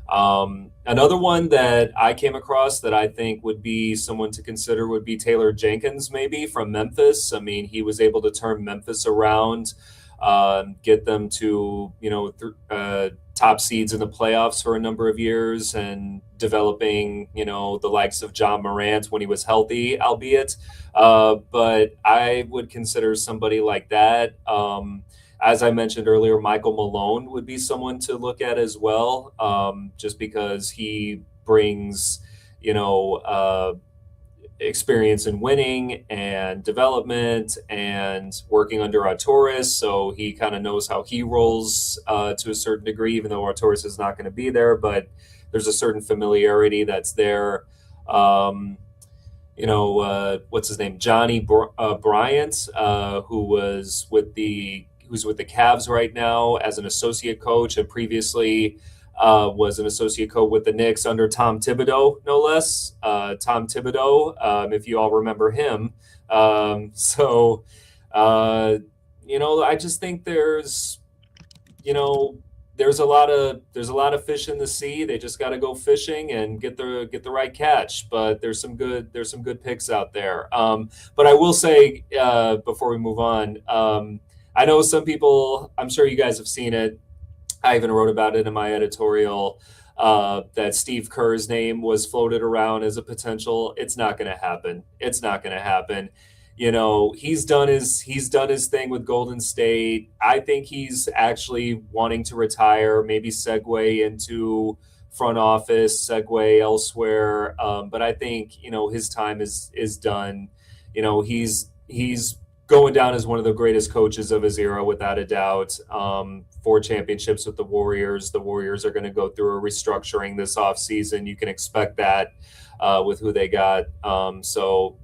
[SPEAKER 3] another one that I came across that I think would be someone to consider would be Taylor Jenkins, maybe from Memphis. I mean, he was able to turn Memphis around get them to, top seeds in the playoffs for a number of years, and developing, the likes of John Morant when he was healthy, albeit. But I would consider somebody like that. As I mentioned earlier, Michael Malone would be someone to look at as well, just because he brings, experience in winning and development and working under Arturis. So he kind of knows how he rolls to a certain degree, even though Arturis is not going to be there, but there's a certain familiarity that's there. What's his name? Johnny Bryant, who's with the Cavs right now as an associate coach, and previously was an associate coach with the Knicks under Tom Thibodeau, no less. Tom Thibodeau, if you all remember him. I just think there's a lot of fish in the sea. They just got to go fishing and get the right catch. But there's some good picks out there. But I will say before we move on, I know some people, I'm sure you guys have seen it, I even wrote about it in my editorial, that Steve Kerr's name was floated around as a potential. It's not going to happen. He's done his thing with Golden State. I think he's actually wanting to retire, maybe segue into front office, segue elsewhere. But I think, his time is done. He's going down as one of the greatest coaches of his era, without a doubt. 4 championships with the Warriors. The Warriors are going to go through a restructuring this offseason. You can expect that with who they got. So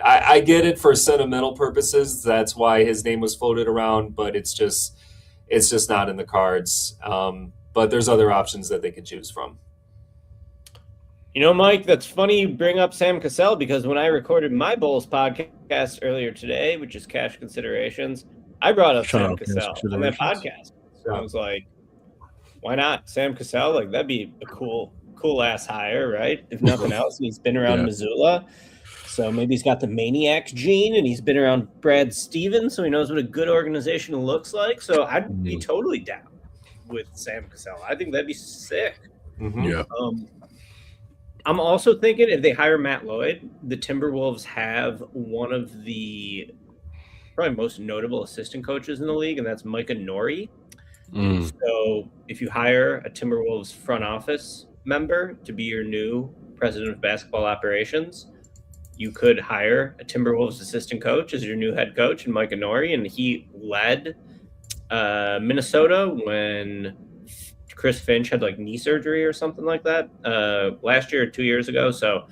[SPEAKER 3] I get it for sentimental purposes. That's why his name was floated around, but it's just not in the cards. But there's other options that they can choose from.
[SPEAKER 2] Mike, that's funny you bring up Sam Cassell, because when I recorded my Bulls podcast earlier today, which is Cash Considerations, I brought up Sam Cassell on that podcast. So I was like, why not? Sam Cassell, like, that'd be a cool ass hire, right? If nothing else, he's been around Missoula. So maybe he's got the maniac gene, and he's been around Brad Stevens, so he knows what a good organization looks like. So I'd be totally down with Sam Cassell. I think that'd be sick.
[SPEAKER 3] Mm-hmm.
[SPEAKER 1] Yeah.
[SPEAKER 2] I'm also thinking if they hire Matt Lloyd, the Timberwolves have one of the probably most notable assistant coaches in the league, and that's Micah Nori. So if you hire a Timberwolves front office member to be your new president of basketball operations, you could hire a Timberwolves assistant coach as your new head coach, and Micah Nori, and he led Minnesota when Chris Finch had like knee surgery or something like that last year or 2 years ago. So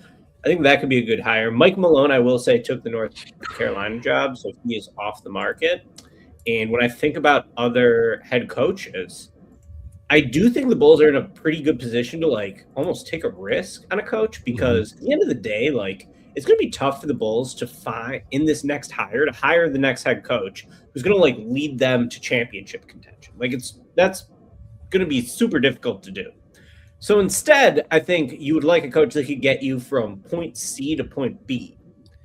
[SPEAKER 2] I think that could be a good hire. Mike Malone, I will say, took the North Carolina job, so he is off the market. And when I think about other head coaches, I do think the Bulls are in a pretty good position to like almost take a risk on a coach, because at the end of the day, like, it's going to be tough for the Bulls to find in this next hire, to hire the next head coach who's going to like lead them to championship contention. Like, that's going to be super difficult to do. So instead, I think you would like a coach that could get you from point C to point B.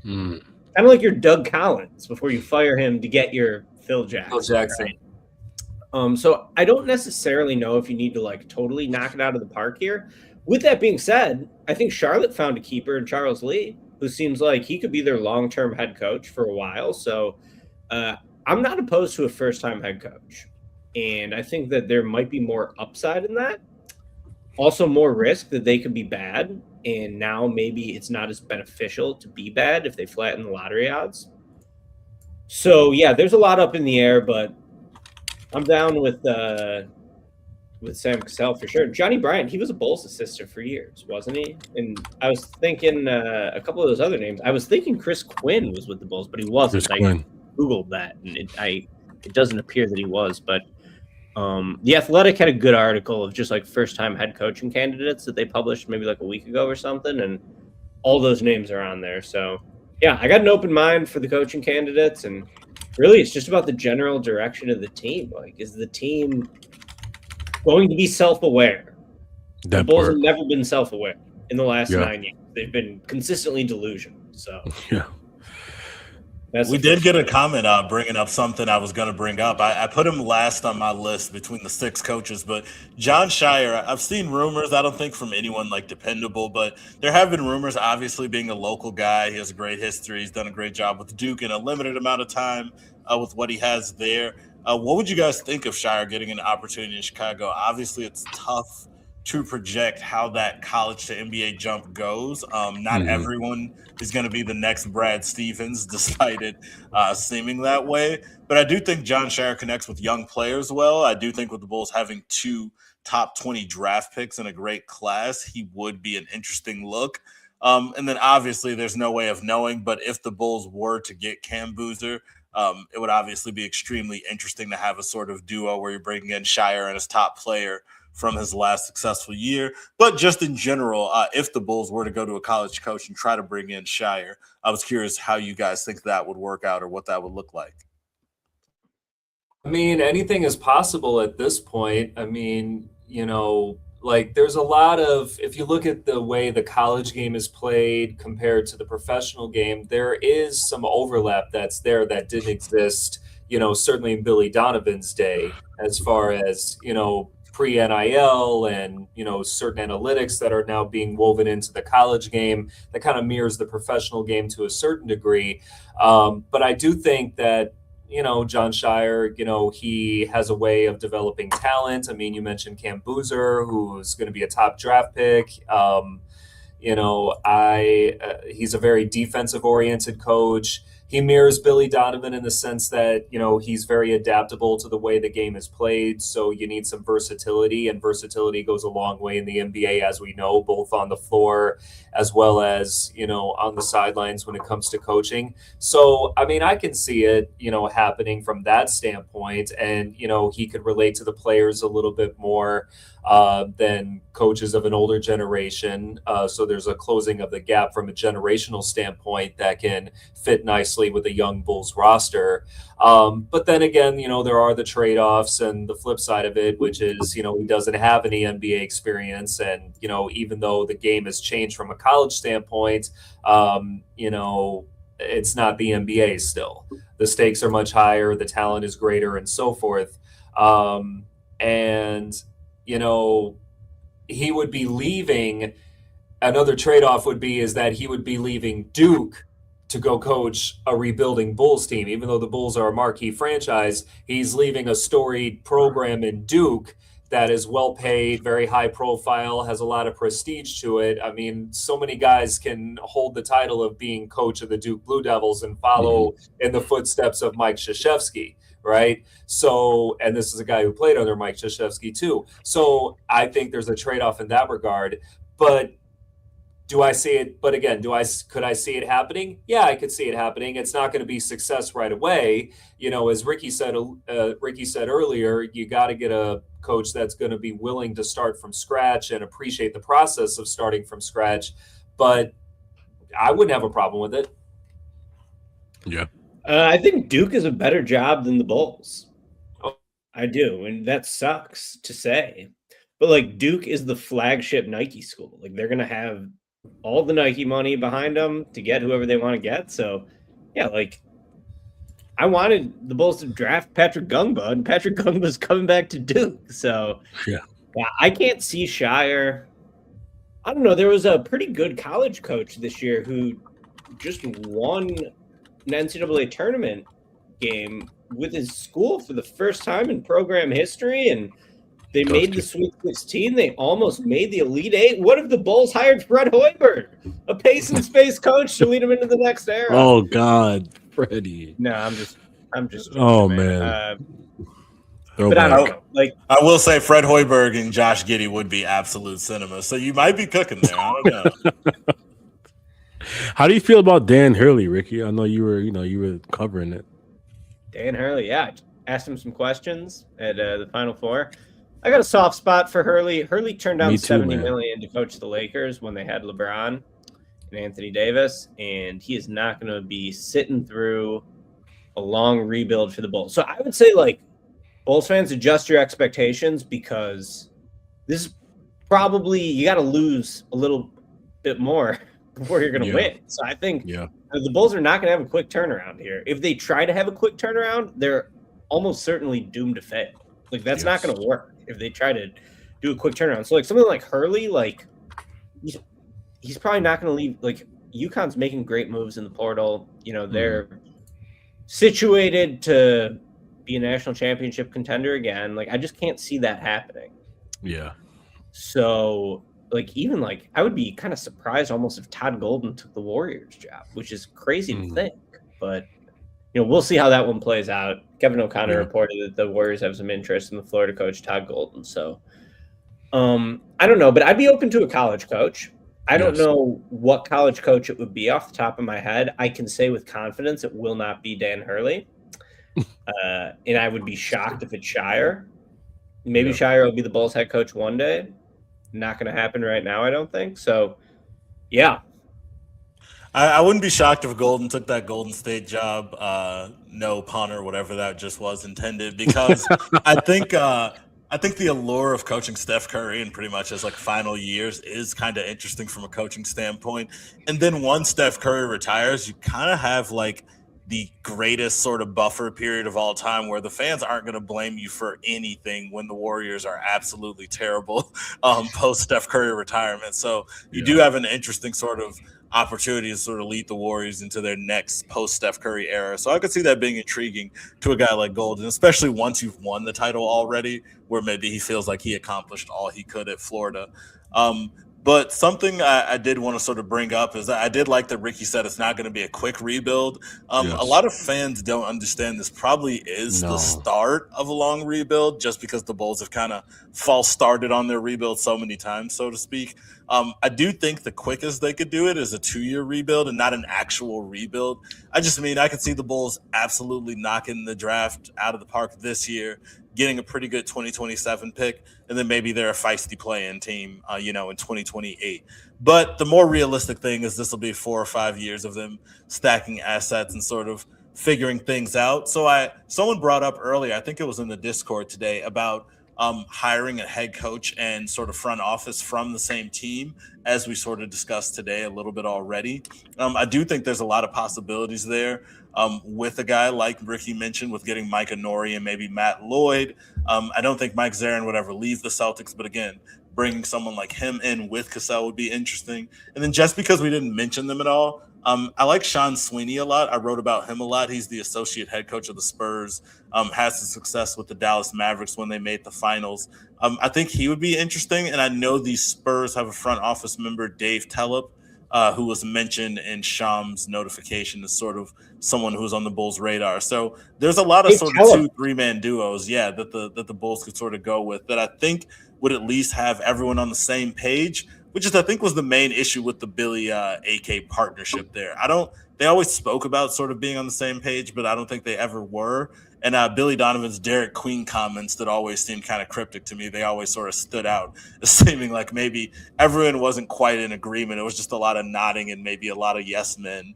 [SPEAKER 2] Kind of like your Doug Collins before you fire him to get your Phil Jackson. Right? So I don't necessarily know if you need to like totally knock it out of the park here. With that being said, I think Charlotte found a keeper in Charles Lee, who seems like he could be their long-term head coach for a while. So I'm not opposed to a first-time head coach. And I think that there might be more upside in that. Also more risk that they could be bad. And now maybe it's not as beneficial to be bad if they flatten the lottery odds. So, yeah, there's a lot up in the air, but I'm down with Sam Cassell for sure. Johnny Bryant, he was a Bulls assistant for years, wasn't he? And I was thinking a couple of those other names. I was thinking Chris Quinn was with the Bulls, but he wasn't.
[SPEAKER 1] Chris Quinn.
[SPEAKER 2] Googled that, and it doesn't appear that he was, but The Athletic had a good article of just like first-time head coaching candidates that they published maybe like a week ago or something, and all those names are on there. So, yeah, I got an open mind for the coaching candidates, and really it's just about the general direction of the team. Like, is the team going to be self-aware? The Bulls have never been self-aware in the last 9 years. They've been consistently delusional. So,
[SPEAKER 1] yeah.
[SPEAKER 4] We did get a comment bringing up something I was going to bring up. I put him last on my list between the 6 coaches, but John Shire, I've seen rumors, I don't think from anyone like dependable, but there have been rumors, obviously being a local guy. He has a great history. He's done a great job with Duke in a limited amount of time with what he has there. What would you guys think of Shire getting an opportunity in Chicago? Obviously, it's tough to project how that college to NBA jump goes. Not everyone is going to be the next Brad Stevens, despite it seeming that way. But I do think John Shire connects with young players well. I do think with the Bulls having 2 top 20 draft picks in a great class, he would be an interesting look. And then obviously there's no way of knowing, but if the Bulls were to get Cam Boozer, it would obviously be extremely interesting to have a sort of duo where you're bringing in Shire and his top player from his last successful year. But just in general, if the Bulls were to go to a college coach and try to bring in Shire, I was curious how you guys think that would work out or what that would look like.
[SPEAKER 3] I mean, anything is possible at this point. I mean, like there's a lot of, if you look at the way the college game is played compared to the professional game, there is some overlap that's there that didn't exist, certainly in Billy Donovan's day, as far as, pre-NIL and, certain analytics that are now being woven into the college game that kind of mirrors the professional game to a certain degree. But I do think that, John Shire, he has a way of developing talent. I mean, you mentioned Cam Boozer, who's going to be a top draft pick. He's a very defensive oriented coach. He mirrors Billy Donovan in the sense that, he's very adaptable to the way the game is played. So you need some versatility, and versatility goes a long way in the NBA, as we know, both on the floor as well as, on the sidelines when it comes to coaching. So, I mean, I can see it, happening from that standpoint. And, he could relate to the players a little bit more than coaches of an older generation. So there's a closing of the gap from a generational standpoint that can fit nicely with a young Bulls roster. But then again, there are the trade-offs and the flip side of it, which is, he doesn't have any NBA experience. And, even though the game has changed from a college standpoint, it's not the NBA still. The stakes are much higher, the talent is greater, and so forth. He would be leaving. Another trade-off is that he would be leaving Duke to go coach a rebuilding Bulls team. Even though the Bulls are a marquee franchise, he's leaving a storied program in Duke that is well paid, very high profile, has a lot of prestige to it. I mean, so many guys can hold the title of being coach of the Duke Blue Devils and follow in the footsteps of Mike Krzyzewski, right? So, and this is a guy who played under Mike Krzyzewski too. So I think there's a trade-off in that regard. But do I see it? But again, could I see it happening? Yeah, I could see it happening. It's not going to be success right away. As Ricky said earlier, you got to get a coach that's going to be willing to start from scratch and appreciate the process of starting from scratch. But I wouldn't have a problem with it.
[SPEAKER 1] Yeah.
[SPEAKER 2] I think Duke is a better job than the Bulls. I do, and that sucks to say. But, like, Duke is the flagship Nike school. Like, they're going to have all the Nike money behind them to get whoever they want to get. So, yeah, like, I wanted the Bulls to draft Patrick Gungba, and Patrick Gungba's coming back to Duke. So, yeah, I can't see Shire. I don't know. There was a pretty good college coach this year who just won an NCAA tournament game with his school for the first time in program history, and they made the Sweet 16. They almost made the Elite Eight. What if the Bulls hired Fred Hoiberg, a pace and space coach, to lead them into the next era?
[SPEAKER 1] Oh God, Freddie.
[SPEAKER 2] No, I'm just.
[SPEAKER 1] Oh man.
[SPEAKER 2] But I don't know. Like,
[SPEAKER 4] I will say, Fred Hoiberg and Josh Giddey would be absolute cinema. So you might be cooking there. I don't know.
[SPEAKER 1] How do you feel about Dan Hurley, Ricky? I know you were covering it.
[SPEAKER 2] Dan Hurley, yeah. I asked him some questions at the Final Four. I got a soft spot for Hurley. Hurley turned down $70 million to coach the Lakers when they had LeBron and Anthony Davis, and he is not going to be sitting through a long rebuild for the Bulls. So I would say, like, Bulls fans, adjust your expectations, because this is probably, you got to lose a little bit more before you're going to win. So I think The Bulls are not going to have a quick turnaround here. If they try to have a quick turnaround, they're almost certainly doomed to fail. Like, that's not going to work if they try to do a quick turnaround. So, like, something like Hurley, like, he's probably not going to leave. Like, UConn's making great moves in the portal. You know, they're situated to be a national championship contender again. Like, I just can't see that happening.
[SPEAKER 1] Yeah.
[SPEAKER 2] So, like, even like, I would be kind of surprised almost if Todd Golden took the Warriors job, which is crazy to think. But, you know, we'll see how that one plays out. Kevin O'Connor reported that the Warriors have some interest in the Florida coach, Todd Golden. So, I don't know, but I'd be open to a college coach. I don't know what college coach it would be off the top of my head. I can say with confidence it will not be Dan Hurley. And I would be shocked if it's Shire. Maybe Shire will be the Bulls head coach one day. Not going to happen right now, I don't think. So, yeah.
[SPEAKER 4] I wouldn't be shocked if Golden took that Golden State job. No pun or whatever that just was intended, because I think the allure of coaching Steph Curry in pretty much his like final years is kind of interesting from a coaching standpoint. And then once Steph Curry retires, you kind of have like the greatest sort of buffer period of all time where the fans aren't going to blame you for anything when the Warriors are absolutely terrible post Steph Curry retirement. So you do have an interesting sort of opportunity to sort of lead the Warriors into their next post Steph Curry era. So I could see that being intriguing to a guy like Golden, especially once you've won the title already, where maybe he feels like he accomplished all he could at Florida. But something I did want to sort of bring up is that I did like that Ricky said it's not going to be a quick rebuild. A lot of fans don't understand this probably is the start of a long rebuild, just because the Bulls have kind of false started on their rebuild so many times, so to speak. I do think the quickest they could do it is a 2-year rebuild and not an actual rebuild. I could see the Bulls absolutely knocking the draft out of the park this year, getting a pretty good 2027 pick, and then maybe they're a feisty play-in team, in 2028. But the more realistic thing is this will be 4 or 5 years of them stacking assets and sort of figuring things out. So someone brought up earlier, I think it was in the Discord today, about hiring a head coach and sort of front office from the same team, as we sort of discussed today a little bit already. I do think there's a lot of possibilities there with a guy like Ricky mentioned, with getting Mike Inori and maybe Matt Lloyd. I don't think Mike Zarin would ever leave the Celtics, but again, bringing someone like him in with Cassell would be interesting. And then just because we didn't mention them at all, I like Sean Sweeney a lot. I wrote about him a lot. He's the associate head coach of the Spurs, has some success with the Dallas Mavericks when they made the finals. I think he would be interesting. And I know the Spurs have a front office member, Dave Tellep, who was mentioned in Sham's notification as sort of someone who's on the Bulls' radar. So there's a lot of sort of 2-3-man duos, that the Bulls could sort of go with that I think would at least have everyone on the same page, which is, I think, was the main issue with the Billy AK partnership there. They always spoke about sort of being on the same page, but I don't think they ever were. And Billy Donovan's Derek Queen comments that always seemed kind of cryptic to me, they always sort of stood out as seeming like maybe everyone wasn't quite in agreement. It was just a lot of nodding and maybe a lot of yes men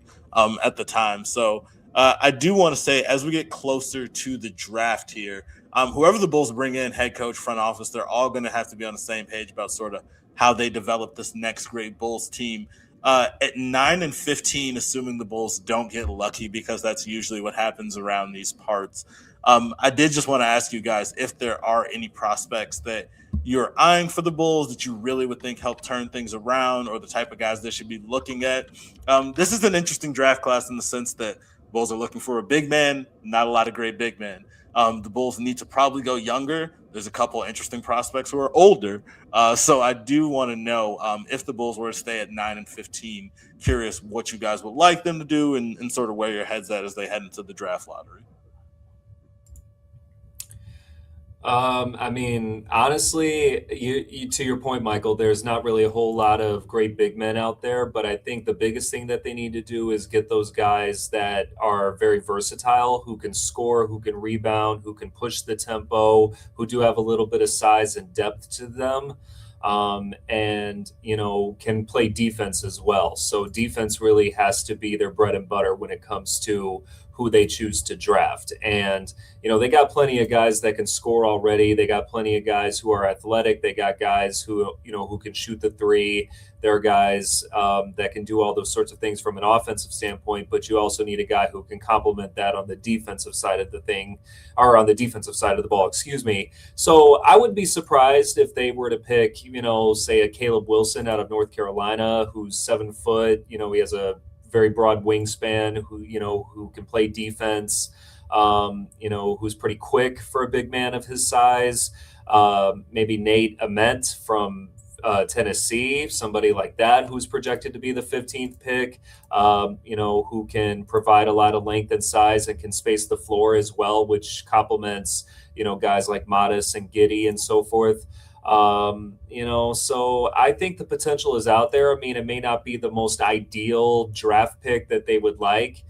[SPEAKER 4] at the time. So I do want to say, as we get closer to the draft here, whoever the Bulls bring in, head coach, front office, they're all going to have to be on the same page about sort of how they develop this next great Bulls team. At 9 and 15, assuming the Bulls don't get lucky, because that's usually what happens around these parts. I did just want to ask you guys if there are any prospects that you're eyeing for the Bulls that you really would think help turn things around, or the type of guys they should be looking at. This is an interesting draft class in the sense that Bulls are looking for a big man, not a lot of great big men. The Bulls need to probably go younger. There's a couple interesting prospects who are older. So I do want to know if the Bulls were to stay at 9 and 15, curious what you guys would like them to do and sort of where your head's at as they head into the draft lottery.
[SPEAKER 3] I mean, honestly, you to your point, Michael, there's not really a whole lot of great big men out there, but I think the biggest thing that they need to do is get those guys that are very versatile, who can score, who can rebound, who can push the tempo, who do have a little bit of size and depth to them, and, can play defense as well. So defense really has to be their bread and butter when it comes to who they choose to draft. And, they got plenty of guys that can score already. They got plenty of guys who are athletic. They got guys who, who can shoot the three. There are guys that can do all those sorts of things from an offensive standpoint, but you also need a guy who can complement that on the defensive side of the thing, or on the defensive side of the ball, excuse me. So I would be surprised if they were to pick, say a Caleb Wilson out of North Carolina, who's 7 foot, he has a very broad wingspan, who can play defense, who's pretty quick for a big man of his size. Maybe Nate Ament from Tennessee, somebody like that who's projected to be the 15th pick, who can provide a lot of length and size and can space the floor as well, which complements, guys like Modest and Giddey and so forth. So I think the potential is out there. I mean, it may not be the most ideal draft pick that they would like,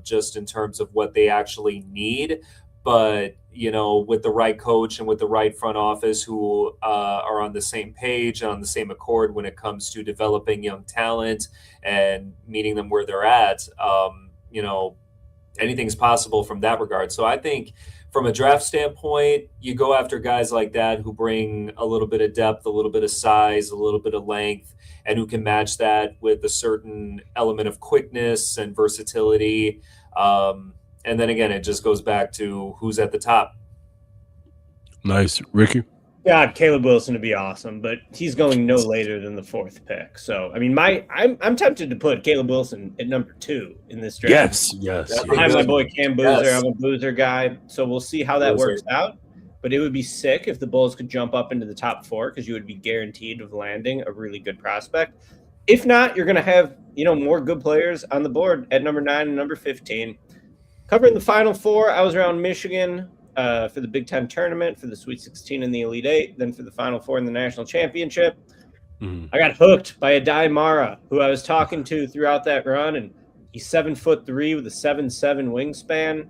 [SPEAKER 3] just in terms of what they actually need. But, with the right coach and with the right front office who are on the same page and on the same accord when it comes to developing young talent and meeting them where they're at, anything's possible from that regard. So I think from a draft standpoint, you go after guys like that who bring a little bit of depth, a little bit of size, a little bit of length, and who can match that with a certain element of quickness and versatility. And then again, it just goes back to who's at the top.
[SPEAKER 1] Nice. Ricky?
[SPEAKER 2] God, Caleb Wilson would be awesome, but he's going no later than the 4th pick. So, I mean, I'm tempted to put Caleb Wilson at number 2 in this draft.
[SPEAKER 1] Yes.
[SPEAKER 2] Behind my boy Cam Boozer.
[SPEAKER 3] Yes.
[SPEAKER 2] I'm a Boozer guy, so we'll see how that works out. But it would be sick if the Bulls could jump up into the top 4 because you would be guaranteed of landing a really good prospect. If not, you're going to have more good players on the board at number 9 and number 15. Covering the Final Four, I was around Michigan for the Big Ten tournament, for the Sweet 16 and the Elite 8, then for the Final Four in the National Championship. I got hooked by Adai Mara, who I was talking to throughout that run, and he's 7'3" with a 7'7" wingspan.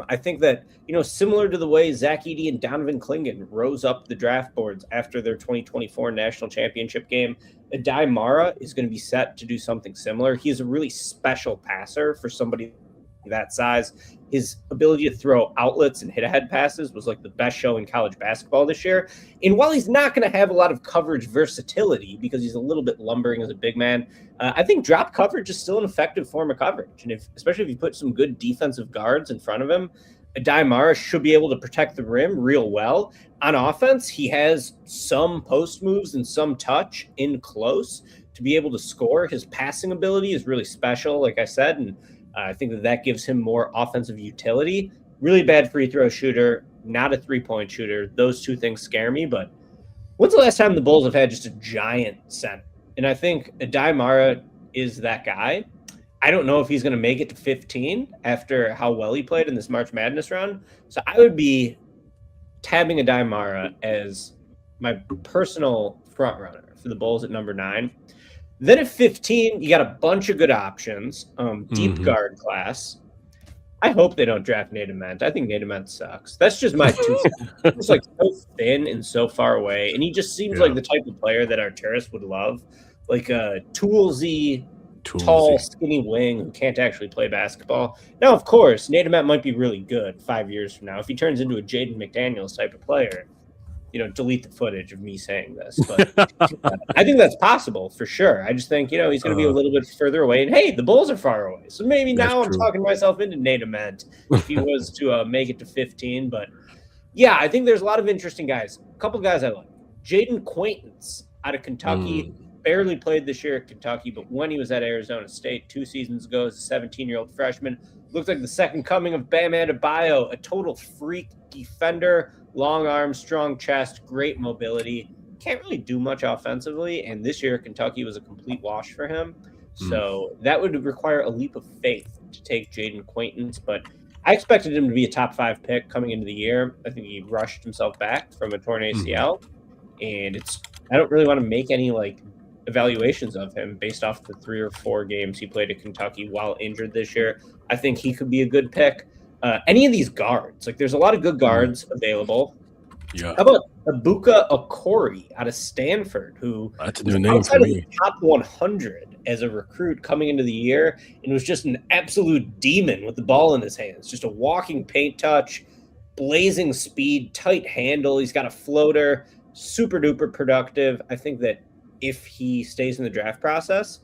[SPEAKER 2] I think that, similar to the way Zach Edey and Donovan Clingan rose up the draft boards after their 2024 National Championship game, Adai Mara is going to be set to do something similar. He is a really special passer for somebody that size. His ability to throw outlets and hit-ahead passes was like the best show in college basketball this year. And while he's not going to have a lot of coverage versatility because he's a little bit lumbering as a big man, I think drop coverage is still an effective form of coverage. And especially if you put some good defensive guards in front of him, Adai Mara should be able to protect the rim real well. On offense, he has some post moves and some touch in close to be able to score. His passing ability is really special, like I said, and I think that gives him more offensive utility. Really bad free throw shooter, not a three-point shooter. Those two things scare me. But when's the last time the Bulls have had just a giant center? And I think Adai Mara is that guy. I don't know if he's going to make it to 15 after how well he played in this March Madness run. So I would be tabbing Adai Mara as my personal front runner for the Bulls at number 9. Then at 15, you got a bunch of good options. Deep guard class. I hope they don't draft Nate Ament. I think Nate Ament sucks. That's just my 2 cents. He's like so thin and so far away. And he just seems like the type of player that Arturis would love. Like a toolsy, tall, skinny wing who can't actually play basketball. Now, of course, Nate Ament might be really good 5 years from now. If he turns into a Jaden McDaniels type of player, delete the footage of me saying this. But I think that's possible for sure. I just think, he's going to be a little bit further away. And, hey, the Bulls are far away. So maybe now I'm talking myself into Nate Ament if he was to make it to 15. But, yeah, I think there's a lot of interesting guys. A couple guys I like. Jaden Quaintance out of Kentucky. Barely played this year at Kentucky, but when he was at Arizona State 2 seasons ago as a 17-year-old freshman, looked like the second coming of Bam Adebayo, a total freak defender, long arms, strong chest, great mobility. Can't really do much offensively, and this year Kentucky was a complete wash for him. So that would require a leap of faith to take Jaden Quaintance, but I expected him to be a top 5 pick coming into the year. I think he rushed himself back from a torn ACL, and I don't really want to make any evaluations of him based off the 3 or 4 games he played at Kentucky while injured this year. I think he could be a good pick. Any of these guards, there's a lot of good guards available. Yeah. How about Ibuka Okori out of Stanford, who
[SPEAKER 1] that's a new name for me.
[SPEAKER 2] Top 100 as a recruit coming into the year and was just an absolute demon with the ball in his hands. Just a walking paint touch, blazing speed, tight handle. He's got a floater, super duper productive. I think that if he stays in the draft process,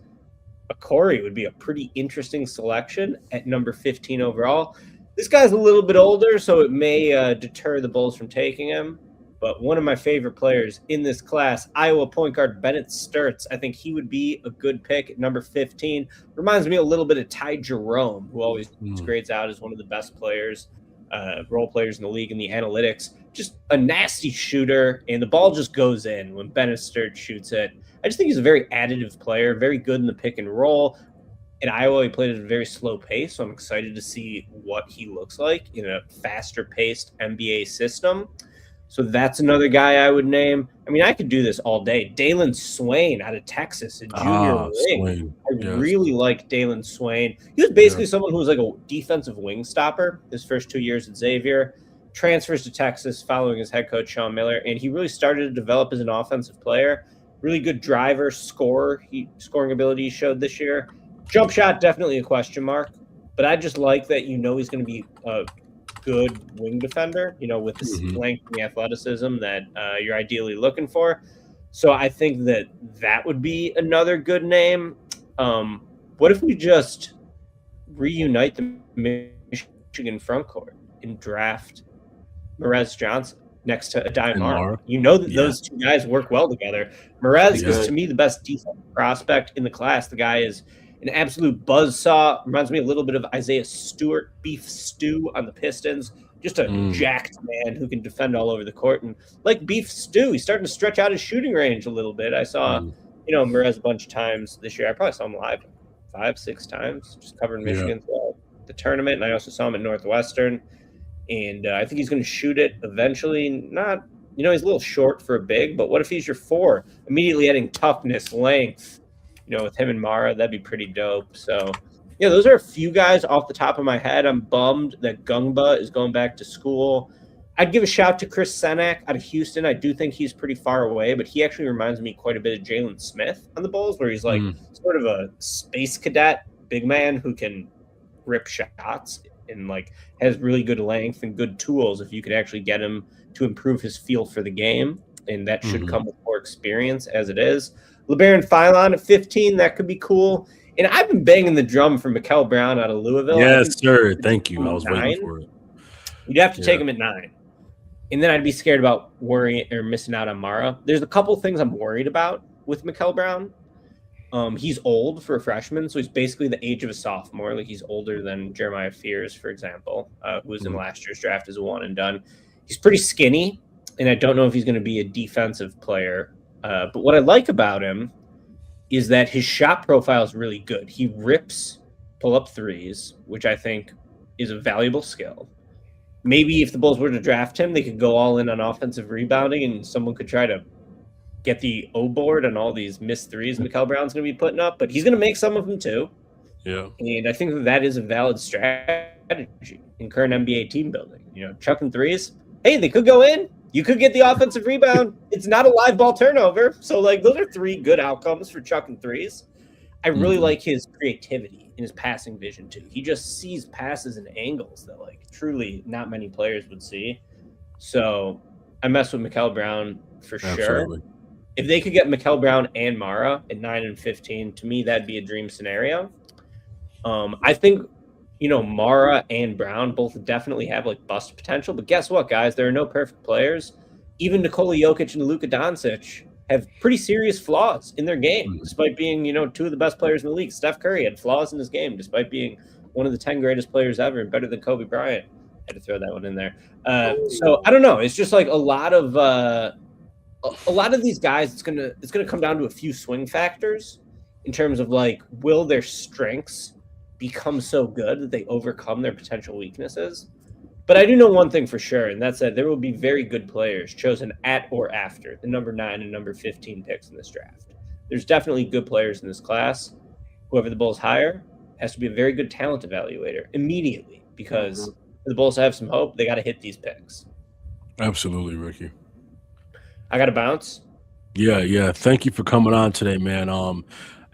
[SPEAKER 2] Corey would be a pretty interesting selection at number 15 overall. This guy's a little bit older, so it may deter the Bulls from taking him. But one of my favorite players in this class, Iowa point guard Bennett Sturtz, I think he would be a good pick at number 15. Reminds me a little bit of Ty Jerome, who always grades out as one of the best players, role players in the league in the analytics. Just a nasty shooter, and the ball just goes in when Bennett Sturtz shoots it. I just think he's a very additive player, very good in the pick and roll. In Iowa, he played at a very slow pace, so I'm excited to see what he looks like in a faster-paced NBA system. So that's another guy I would name. I mean, I could do this all day. Dalen Swain out of Texas, a junior wing. I really like Dalen Swain. He was basically someone who was like a defensive wing stopper his first 2 years at Xavier. Transfers to Texas following his head coach, Sean Miller, and he really started to develop as an offensive player. Really good driver, scorer. Scoring ability he showed this year. Jump shot, definitely a question mark. But I just like that he's going to be a good wing defender, with the length and the athleticism that you're ideally looking for. So I think that would be another good name. What if we just reunite the Michigan front court and draft Merez Johnson next to Adai Mara? Those two guys work well together. Merez is, to me, the best defensive prospect in the class. The guy is an absolute buzzsaw. Reminds me a little bit of Isaiah Stewart, Beef Stew on the Pistons. Just a jacked man who can defend all over the court. And like Beef Stew, he's starting to stretch out his shooting range a little bit. I saw, Merez a bunch of times this year. I probably saw him live 5-6 times, just covering Michigan throughout the tournament. And I also saw him at Northwestern. And I think he's going to shoot it eventually. Not, he's a little short for a big, but what if he's your 4? Immediately adding toughness, length, with him and Mara, that'd be pretty dope. So, those are a few guys off the top of my head. I'm bummed that Gungba is going back to school. I'd give a shout to Chris Senak out of Houston. I do think he's pretty far away, but he actually reminds me quite a bit of Jalen Smith on the Bulls, where he's like sort of a space cadet big man who can rip shots and like has really good length and good tools if you could actually get him to improve his feel for the game. And that should come with more experience as it is. LeBaron Philon at 15, that could be cool. And I've been banging the drum for Mikel Brown out of Louisville.
[SPEAKER 1] Yes, sir. Thank you. I was waiting for it.
[SPEAKER 2] You'd have to take him at 9. And then I'd be scared about worrying or missing out on Mara. There's a couple things I'm worried about with Mikel Brown. He's old for a freshman, so he's basically the age of a sophomore. Like, he's older than Jeremiah Fears, for example, who was in last year's draft as a one and done. He's pretty skinny, and I don't know if he's going to be a defensive player. But what I like about him is that his shot profile is really good. He rips pull-up threes, which I think is a valuable skill. Maybe if the Bulls were to draft him, they could go all in on offensive rebounding, and someone could try to get the O board on all these missed threes Mikel Brown's going to be putting up. But he's going to make some of them too. Yeah. And I think that is a valid strategy in current NBA team building. Chucking threes, hey, they could go in. You could get the offensive rebound. It's not a live ball turnover. So, those are 3 good outcomes for chucking threes. I really like his creativity and his passing vision, too. He just sees passes and angles that, truly not many players would see. So, I mess with Mikel Brown for sure. If they could get Mikel Brown and Mara at 9 and 15, to me, that'd be a dream scenario. I think Mara and Brown both definitely have bust potential, but guess what, guys? There are no perfect players. Even Nikola Jokic and Luka Doncic have pretty serious flaws in their game, despite being, 2 of the best players in the league. Steph Curry had flaws in his game, despite being one of the 10 greatest players ever and better than Kobe Bryant. I had to throw that one in there. So I don't know. It's just a lot of these guys. It's gonna come down to a few swing factors in terms of will their strengths become so good that they overcome their potential weaknesses. But I do know one thing for sure, and that's that there will be very good players chosen at or after the number 9 and number 15 picks in this draft. There's definitely good players in this class. Whoever the Bulls hire has to be a very good talent evaluator immediately, because for the Bulls to have some hope, they got to hit these picks.
[SPEAKER 1] Absolutely, Ricky.
[SPEAKER 2] I got to bounce.
[SPEAKER 1] Yeah. Thank you for coming on today, man.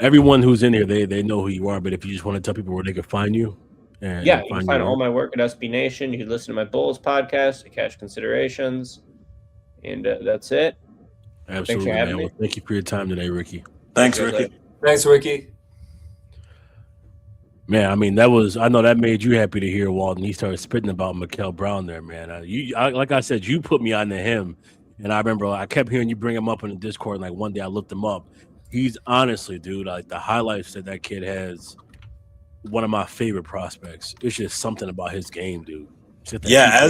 [SPEAKER 1] everyone who's in here, they know who you are. But if you just want to tell people where they can find you, and
[SPEAKER 2] you can find
[SPEAKER 1] your
[SPEAKER 2] all my work at SB Nation. You can listen to my Bulls podcast, Cash Considerations, and that's it.
[SPEAKER 1] Absolutely,
[SPEAKER 2] Thanks for having me.
[SPEAKER 1] Well, thank you for your time today, Ricky.
[SPEAKER 4] Thanks, Ricky.
[SPEAKER 3] Thanks, Ricky.
[SPEAKER 1] Man, I mean, I know that made you happy to hear, Walton. He started spitting about Mikael Brown there, man. Like I said, you put me onto him. And I remember I kept hearing you bring him up in the Discord. And like one day I looked him up. He's honestly, dude, like the highlights that kid has, one of my favorite prospects. It's just something about his game, dude.
[SPEAKER 4] Yeah,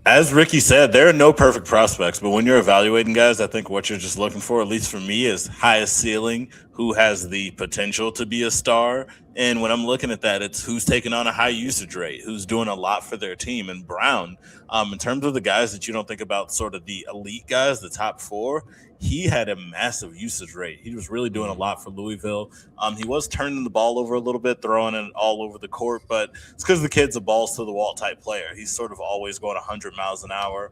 [SPEAKER 4] as Ricky said, there are no perfect prospects, but when you're evaluating guys, I think what you're just looking for, at least for me, is highest ceiling, who has the potential to be a star. And when I'm looking at that, it's who's taking on a high usage rate, who's doing a lot for their team. And Brown, in terms of the guys that you don't think about, sort of the elite guys, the top four, he had a massive usage rate. He was really doing a lot for Louisville. He was turning the ball over a little bit, throwing it all over the court, but it's because the kid's a balls to the wall type player. He's sort of always going 100 miles an hour.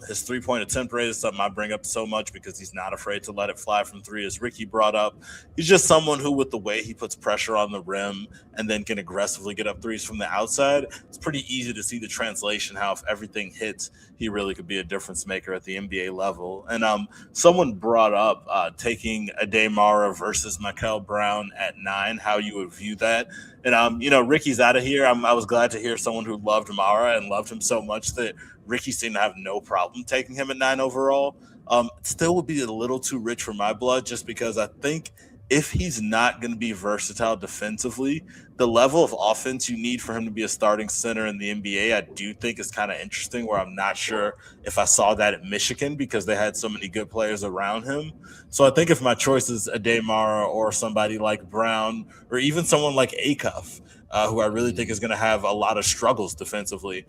[SPEAKER 4] His three-point attempt rate is something I bring up so much because he's not afraid to let it fly from three, as Ricky brought up. He's just someone who, with the way he puts pressure on the rim and then can aggressively get up threes from the outside, it's pretty easy to see the translation, how if everything hits, he really could be a difference maker at the NBA level. And someone brought up taking Ade Mara versus Mikael Brown at 9, how you would view that. And, Ricky's out of here. I was glad to hear someone who loved Mara and loved him so much that Ricky seemed to have no problem taking him at 9 overall. It still would be a little too rich for my blood, just because I think if he's not going to be versatile defensively, the level of offense you need for him to be a starting center in the NBA, I do think is kind of interesting, where I'm not sure if I saw that at Michigan because they had so many good players around him. So I think if my choice is Ade Mara or somebody like Brown or even someone like Acuff, who I really think is going to have a lot of struggles defensively.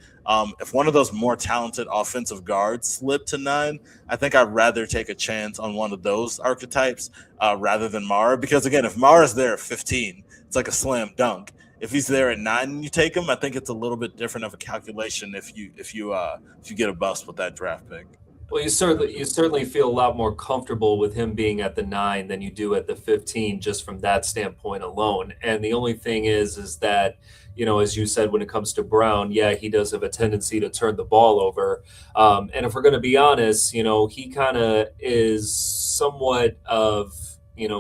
[SPEAKER 4] If one of those more talented offensive guards slip to 9, I think I'd rather take a chance on one of those archetypes rather than Mara. Because, again, if Mara's there at 15, it's like a slam dunk. If he's there at 9 and you take him, I think it's a little bit different of a calculation if you get a bust with that draft pick.
[SPEAKER 3] Well, you certainly feel a lot more comfortable with him being at the 9 than you do at the 15, just from that standpoint alone. And the only thing is that, as you said, when it comes to Brown, yeah, he does have a tendency to turn the ball over. And if we're going to be honest, he kind of is somewhat of,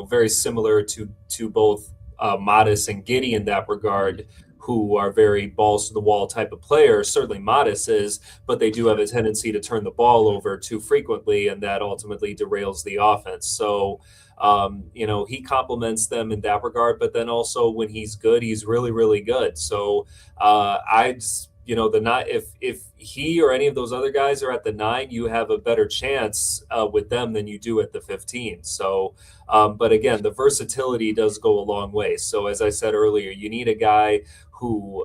[SPEAKER 3] very similar to both Modest and Giddey in that regard, who are very balls to the wall type of players. Certainly Modest is, but they do have a tendency to turn the ball over too frequently, and that ultimately derails the offense. So, he complements them in that regard, but then also when he's good, he's really, really good. So the 9, if he or any of those other guys are at the 9, you have a better chance with them than you do at the 15. So, but again, the versatility does go a long way. So as I said earlier, you need a guy who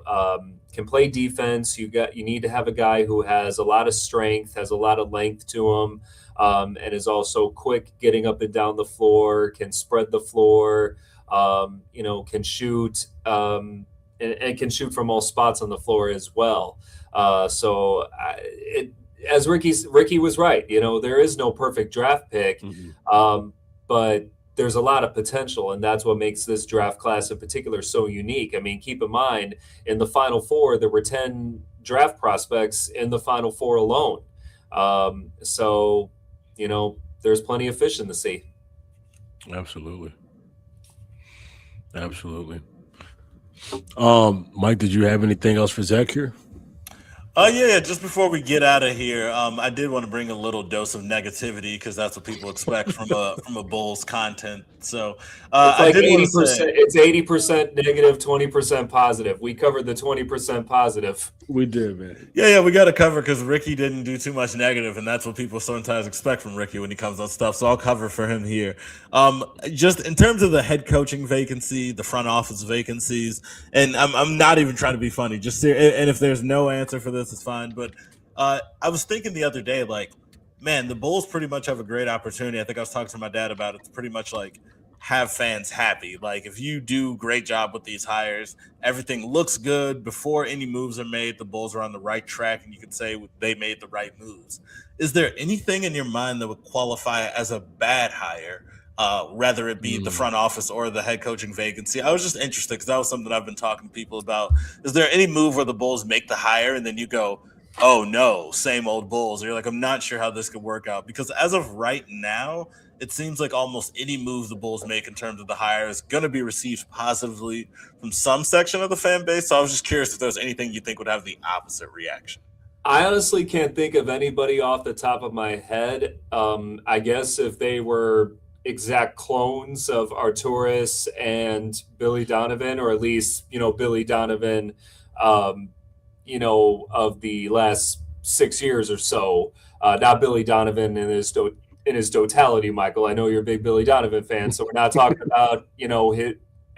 [SPEAKER 3] can play defense. You need to have a guy who has a lot of strength, has a lot of length to him, and is also quick getting up and down the floor, can spread the floor, can shoot, and can shoot from all spots on the floor as well. As Ricky was right, there is no perfect draft pick, but there's a lot of potential, and that's what makes this draft class in particular so unique. I mean, keep in mind, in the Final Four, there were 10 draft prospects in the Final Four alone. So, there's plenty of fish in the sea.
[SPEAKER 1] Absolutely. Mike, did you have anything else for Zach here?
[SPEAKER 4] Yeah. Just before we get out of here, I did want to bring a little dose of negativity because that's what people expect from a Bulls content. So
[SPEAKER 3] it's like 80%. It's 80% negative, 20% positive. We covered the 20% positive.
[SPEAKER 1] We did, man.
[SPEAKER 4] Yeah, we got to cover because Ricky didn't do too much negative, and that's what people sometimes expect from Ricky when he comes on stuff. So I'll cover for him here. Just in terms of the head coaching vacancy, the front office vacancies, and I'm not even trying to be funny. Just and if there's no answer for this, it's fine. But I was thinking the other day, like, man, the Bulls pretty much have a great opportunity. I think I was talking to my dad about it. It's pretty much like have fans happy. Like, if you do a great job with these hires, everything looks good before any moves are made, the Bulls are on the right track, and you can say they made the right moves. Is there anything in your mind that would qualify as a bad hire Whether it be the front office or the head coaching vacancy. I was just interested because that was something I've been talking to people about. Is there any move where the Bulls make the hire and then you go, oh no, same old Bulls? Or you're like, I'm not sure how this could work out. Because as of right now, it seems like almost any move the Bulls make in terms of the hire is going to be received positively from some section of the fan base. So I was just curious if there's anything you think would have the opposite reaction.
[SPEAKER 3] I honestly can't think of anybody off the top of my head. I guess if they were exact clones of Arturas and Billy Donovan, or at least, Billy Donovan, of the last 6 years or so, not Billy Donovan in his totality, Michael. I know you're a big Billy Donovan fan, so we're not talking about,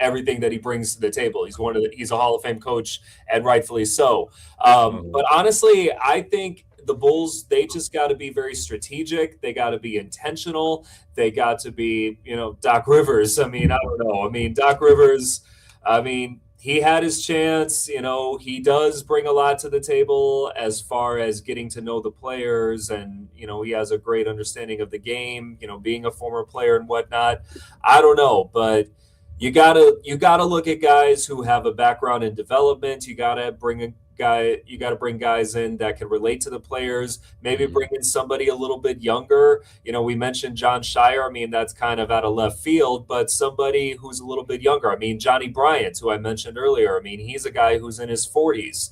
[SPEAKER 3] everything that he brings to the table. He's a Hall of Fame coach, and rightfully so. But honestly, I think the Bulls, they just got to be very strategic. They got to be intentional. They got to be, Doc Rivers. I don't know. Doc Rivers, he had his chance. He does bring a lot to the table as far as getting to know the players, and he has a great understanding of the game, being a former player and whatnot. I don't know, but you gotta look at guys who have a background in development. You gotta bring guys in that can relate to the players. Maybe bring in somebody a little bit younger. We mentioned John Shire. That's kind of out of left field, but somebody who's a little bit younger. Johnny Bryant, who I mentioned earlier. He's a guy who's in his 40s.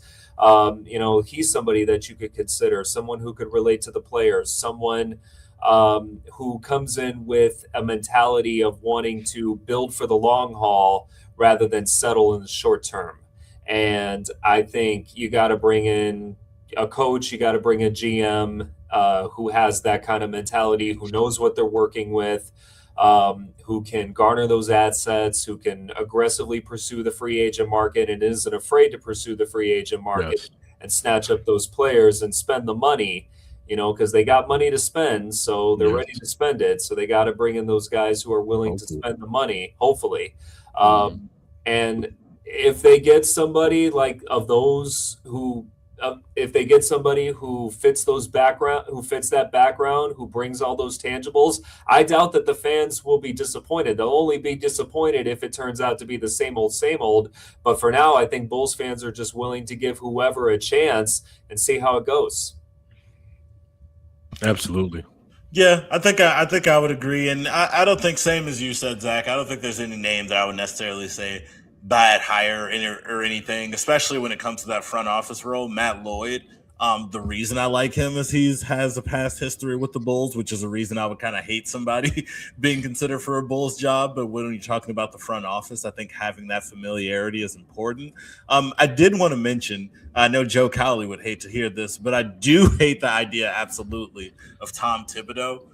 [SPEAKER 3] He's somebody that you could consider, someone who could relate to the players, someone who comes in with a mentality of wanting to build for the long haul rather than settle in the short term. And I think you got to bring in a coach, you got to bring a GM who has that kind of mentality, who knows what they're working with, who can garner those assets, who can aggressively pursue the free agent market and isn't afraid to pursue the free agent market and snatch up those players and spend the money. Because they got money to spend, so they're ready to spend it. So they got to bring in those guys who are willing to spend the money, hopefully. And if they get somebody if they get somebody who fits that background, who brings all those tangibles, I doubt that the fans will be disappointed. They'll only be disappointed if it turns out to be the same old. But for now, I think Bulls fans are just willing to give whoever a chance and see how it goes.
[SPEAKER 1] Absolutely.
[SPEAKER 4] Yeah, I think I would agree, and I don't think, same as you said, Zach, I don't think there's any name that I would necessarily say bad hire or anything, especially when it comes to that front office role. Matt Lloyd, the reason I like him is he has a past history with the Bulls, which is a reason I would kind of hate somebody being considered for a Bulls job. But when you're talking about the front office, I think having that familiarity is important. I did want to mention, I know Joe Cowley would hate to hear this, but I do hate the idea, absolutely, of Tom Thibodeau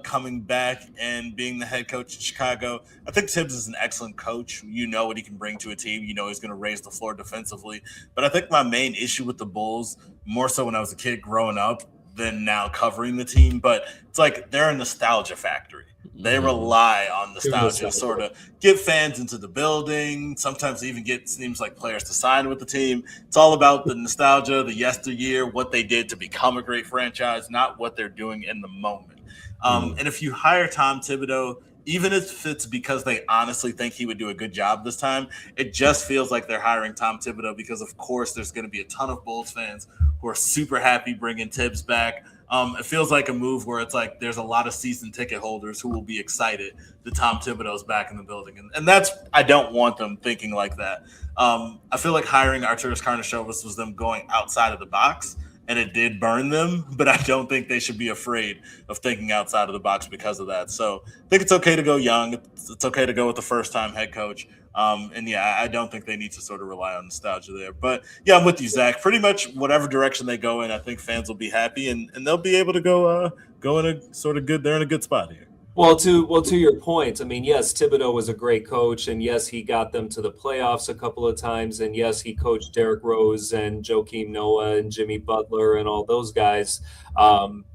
[SPEAKER 4] coming back and being the head coach in Chicago. I think Tibbs is an excellent coach. What he can bring to a team. He's going to raise the floor defensively. But I think my main issue with the Bulls, more so when I was a kid growing up than now covering the team, but it's like they're a nostalgia factory. They rely on nostalgia, sort of get fans into the building, sometimes even get, seems like, players to sign with the team. It's all about the nostalgia, the yesteryear, what they did to become a great franchise, not what they're doing in the moment. And if you hire Tom Thibodeau, even if it's because they honestly think he would do a good job this time, it just feels like they're hiring Tom Thibodeau because, of course, there's going to be a ton of Bulls fans who are super happy bringing Tibbs back. It feels like a move where it's like there's a lot of season ticket holders who will be excited that Tom Thibodeau's back in the building. And that's, I don't want them thinking like that. I feel like hiring Arturas Karnisovas was them going outside of the box, and it did burn them, but I don't think they should be afraid of thinking outside of the box because of that. So I think it's okay to go young. It's okay to go with the first-time head coach. I don't think they need to sort of rely on nostalgia there. But, yeah, I'm with you, Zach. Pretty much whatever direction they go in, I think fans will be happy, and they'll be able to go in a sort of good – they're in a good spot here.
[SPEAKER 3] Well, to your point, yes, Thibodeau was a great coach, and yes, he got them to the playoffs a couple of times, and yes, he coached Derrick Rose and Joakim Noah and Jimmy Butler and all those guys.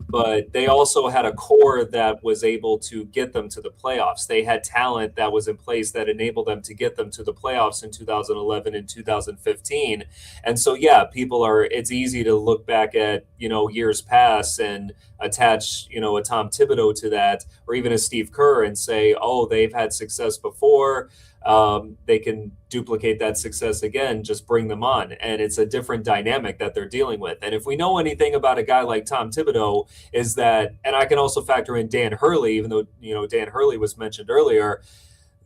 [SPEAKER 3] but they also had a core that was able to get them to the playoffs. They had talent that was in place that enabled them to get them to the playoffs in 2011 and 2015. And so, yeah, it's easy to look back at, years past and attach, a Tom Thibodeau to that, or even a Steve Kerr, and say, oh, they've had success before. They can duplicate that success again, just bring them on. And it's a different dynamic that they're dealing with. And if we know anything about a guy like Tom Thibodeau, is that, and I can also factor in Dan Hurley, even though, Dan Hurley was mentioned earlier,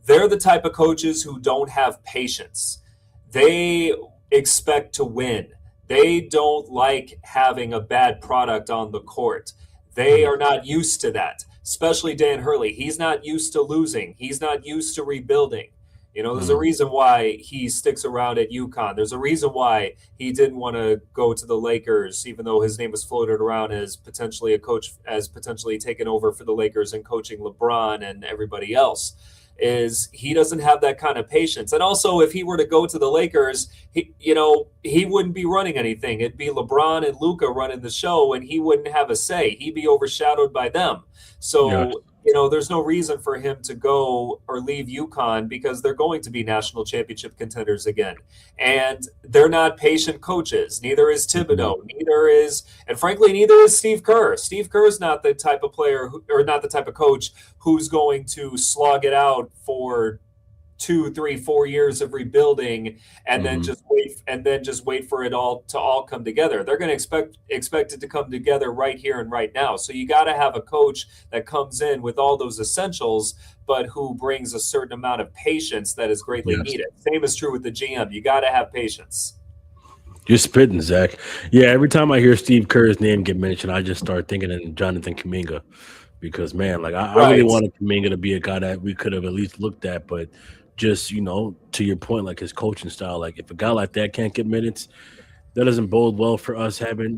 [SPEAKER 3] they're the type of coaches who don't have patience. They expect to win. They don't like having a bad product on the court. They are not used to that, especially Dan Hurley. He's not used to losing. He's not used to rebuilding. There's a reason why he sticks around at UConn. There's a reason why he didn't want to go to the Lakers, even though his name was floated around as potentially a coach, as potentially taking over for the Lakers and coaching LeBron and everybody else. Is he doesn't have that kind of patience. And also, if he were to go to the Lakers, he wouldn't be running anything. It'd be LeBron and Luka running the show, and he wouldn't have a say. He'd be overshadowed by them. So, there's no reason for him to go or leave UConn, because they're going to be national championship contenders again. And they're not patient coaches. Neither is Thibodeau. And frankly, neither is Steve Kerr. Steve Kerr is not the type of player or not the type of coach who's going to slog it out for 2, 3, 4 years of rebuilding and then just wait for it all to come together. They're going to expect it to come together right here and right now. So you got to have a coach that comes in with all those essentials, but who brings a certain amount of patience that is greatly needed. Same is true with the GM. You got to have patience.
[SPEAKER 1] You're spitting, Zach. Yeah, every time I hear Steve Kerr's name get mentioned, I just start thinking of Jonathan Kuminga, because, man, like I really wanted Kuminga to be a guy that we could have at least looked at, but just, to your point, like his coaching style, like if a guy like that can't get minutes, that doesn't bode well for us having,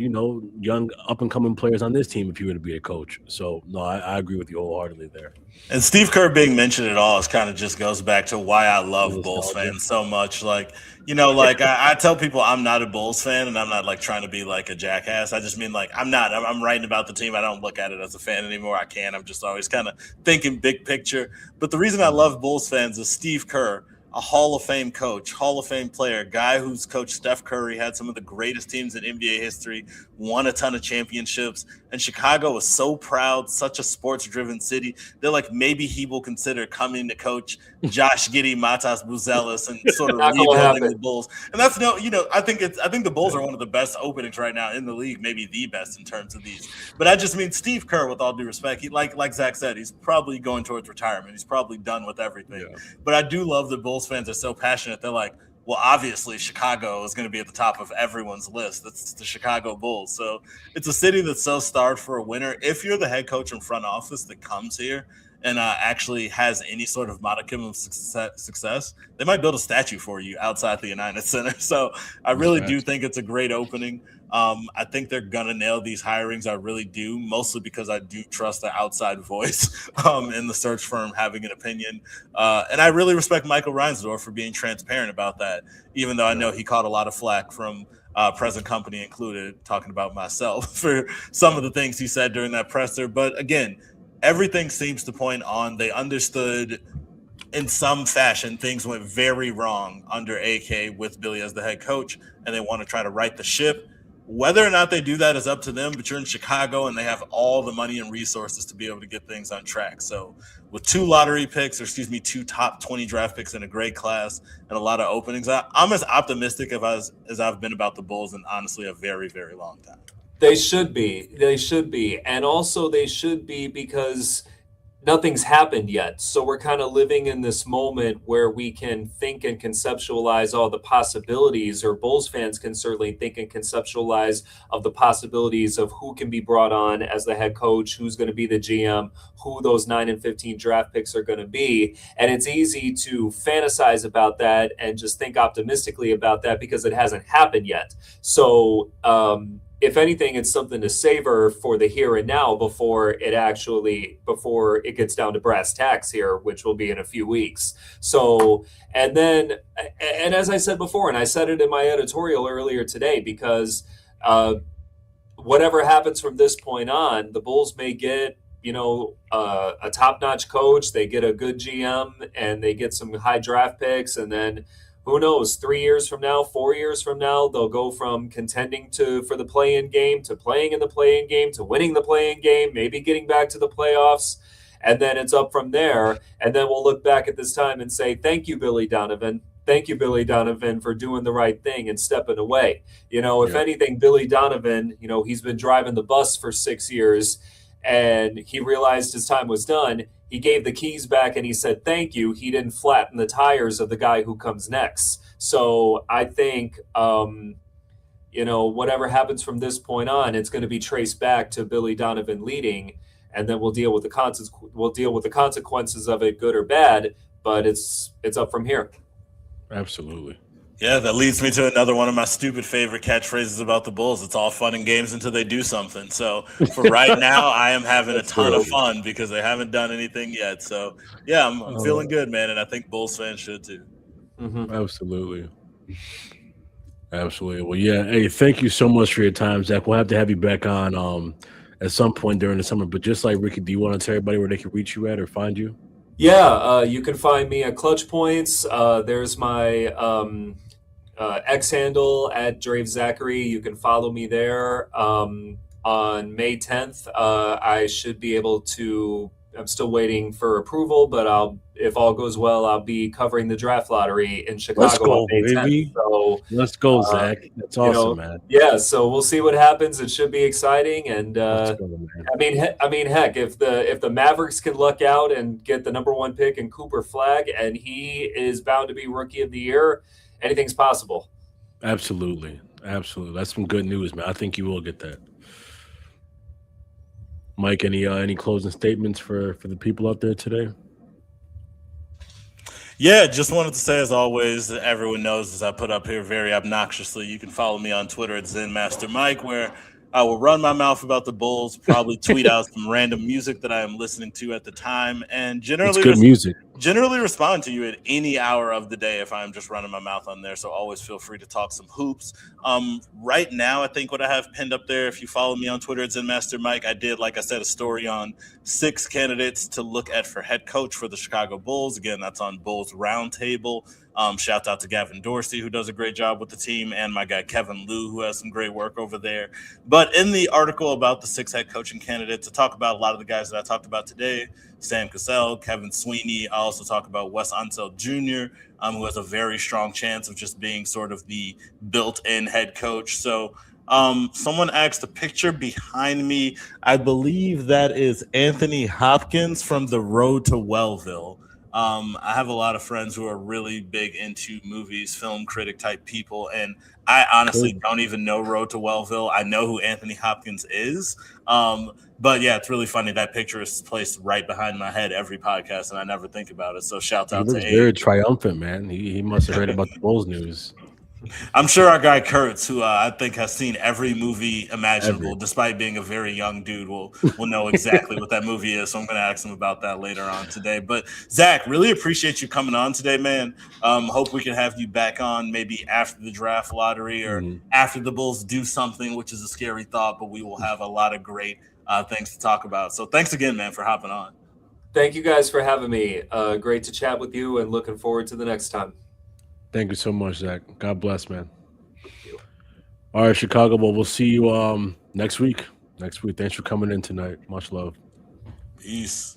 [SPEAKER 1] young up-and-coming players on this team if you were to be a coach. So, no, I agree with you wholeheartedly there.
[SPEAKER 4] And Steve Kerr being mentioned at all is kind of just goes back to why I love Bulls fans so much. Like, I tell people I'm not a Bulls fan, and I'm not like trying to be like a jackass. I just mean like I'm writing about the team. I don't look at it as a fan anymore. I can't. I'm just always kind of thinking big picture. But the reason I love Bulls fans is Steve Kerr, a Hall of Fame coach, Hall of Fame player, guy who's coached Steph Curry, had some of the greatest teams in NBA history, won a ton of championships. And Chicago was so proud, such a sports-driven city. They're like, maybe he will consider coming to coach Josh Giddey, Matas Buzelis, and sort of rebuilding the Bulls. And that's I think the Bulls are one of the best openings right now in the league, maybe the best in terms of these. But I just mean Steve Kerr, with all due respect, he like Zach said, he's probably going towards retirement. He's probably done with everything. Yeah. But I do love the Bulls fans are so passionate. They're like, well, obviously Chicago is going to be at the top of everyone's list. That's the Chicago Bulls. So it's a city that's so starved for a winner. If you're the head coach and front office that comes here and actually has any sort of modicum of success, they might build a statue for you outside the United Center. So I really do think it's a great opening. I think they're going to nail these hirings. I really do, mostly because I do trust the outside voice in the search firm having an opinion. And I really respect Michael Reinsdorf for being transparent about that, even though I know he caught a lot of flack from present company included, talking about myself for some of the things he said during that presser. But again, everything seems to point on they understood in some fashion things went very wrong under AK with Billy as the head coach, and they want to try to right the ship. Whether or not they do that is up to them, but you're in Chicago and they have all the money and resources to be able to get things on track. So with 2 top 20 draft picks in a great class and a lot of openings, I'm as optimistic as I've been about the Bulls in honestly a very, very long time.
[SPEAKER 3] They should be. And also they should be because nothing's happened yet. So we're kind of living in this moment where we can think and conceptualize all the possibilities, or Bulls fans can certainly think and conceptualize of the possibilities of who can be brought on as the head coach, who's going to be the GM, who those 9 and 15 draft picks are going to be. And it's easy to fantasize about that and just think optimistically about that because it hasn't happened yet. So, if anything, it's something to savor for the here and now before it gets down to brass tacks here, which will be in a few weeks. So, and as I said before, and I said it in my editorial earlier today, because whatever happens from this point on, the Bulls may get, a top-notch coach, they get a good GM, and they get some high draft picks, and then who knows, 3 years from now, 4 years from now, they'll go from contending for the play-in game to playing in the play-in game to winning the play-in game, maybe getting back to the playoffs, and then it's up from there. And then we'll look back at this time and say, thank you, Billy Donovan. Thank you, Billy Donovan, for doing the right thing and stepping away. If anything, Billy Donovan, he's been driving the bus for 6 years, and he realized his time was done. He gave the keys back and he said, thank you. He didn't flatten the tires of the guy who comes next. So I think, whatever happens from this point on, it's going to be traced back to Billy Donovan leading, and then we'll deal with the consequences of it, good or bad, but it's up from here.
[SPEAKER 1] Absolutely.
[SPEAKER 4] Yeah, that leads me to another one of my stupid favorite catchphrases about the Bulls. It's all fun and games until they do something. So for right now, I am having a ton of fun because they haven't done anything yet. So, yeah, I'm feeling good, man, and I think Bulls fans should too.
[SPEAKER 1] Mm-hmm. Absolutely. Absolutely. Well, yeah, hey, thank you so much for your time, Zach. We'll have to have you back on at some point during the summer. But just like Ricky, do you want to tell everybody where they can reach you at or find you?
[SPEAKER 3] Yeah, you can find me at Clutch Points. There's my X handle at Draves Zachary. You can follow me there. On May 10th, I should be able to. I'm still waiting for approval, but if all goes well, I'll be covering the draft lottery in Chicago.
[SPEAKER 1] Let's go,
[SPEAKER 3] on May 10th.
[SPEAKER 1] baby.
[SPEAKER 3] So
[SPEAKER 1] let's go, Zach. That's awesome, man.
[SPEAKER 3] Yeah, so we'll see what happens. It should be exciting, and
[SPEAKER 1] Let's go, man.
[SPEAKER 3] I mean, heck, if the Mavericks can luck out and get the number 1 pick in Cooper Flagg, and he is bound to be Rookie of the Year, anything's possible.
[SPEAKER 1] Absolutely. That's some good news, man. I think you will get that. Mike, any closing statements for the people out there today?
[SPEAKER 4] Yeah, just wanted to say, as always, that everyone knows, as I put up here very obnoxiously, you can follow me on Twitter at ZenMasterMike, where I will run my mouth about the Bulls, probably tweet out some random music that I am listening to at the time, and generally respond to you at any hour of the day if I'm just running my mouth on there. So always feel free to talk some hoops. Right now, I think what I have pinned up there, if you follow me on Twitter at ZenMasterMike, I did, like I said, a story on 6 candidates to look at for head coach for the Chicago Bulls. Again, that's on Bulls Roundtable. Shout out to Gavin Dorsey, who does a great job with the team, and my guy Kevin Liu, who has some great work over there. But in the article about the 6 head coaching candidates, I talk about a lot of the guys that I talked about today: Sam Cassell, Kevin Sweeney. I also talk about Wes Unseld Jr., who has a very strong chance of just being sort of the built-in head coach. So someone asked the picture behind me. I believe that is Anthony Hopkins from The Road to Wellville. I have a lot of friends who are really big into movies, film critic type people, and I honestly don't even know Road to Wellville. I know who Anthony Hopkins is. But yeah, it's really funny. That picture is placed right behind my head every podcast, and I never think about it. So shout out to Abe.
[SPEAKER 1] Very triumphant, man. He must have heard about the Bulls news.
[SPEAKER 4] I'm sure our guy Kurtz, who I think has seen every movie imaginable, despite being a very young dude, will know exactly what that movie is. So I'm going to ask him about that later on today. But Zach, really appreciate you coming on today, man. Hope we can have you back on maybe after the draft lottery or after the Bulls do something, which is a scary thought, but we will have a lot of great things to talk about. So thanks again, man, for hopping on.
[SPEAKER 3] Thank you guys for having me. Great to chat with you, and looking forward to the next time.
[SPEAKER 1] Thank you so much, Zach. God bless, man. All right, Chicago Bull. We'll see you next week. Thanks for coming in tonight. Much love.
[SPEAKER 4] Peace.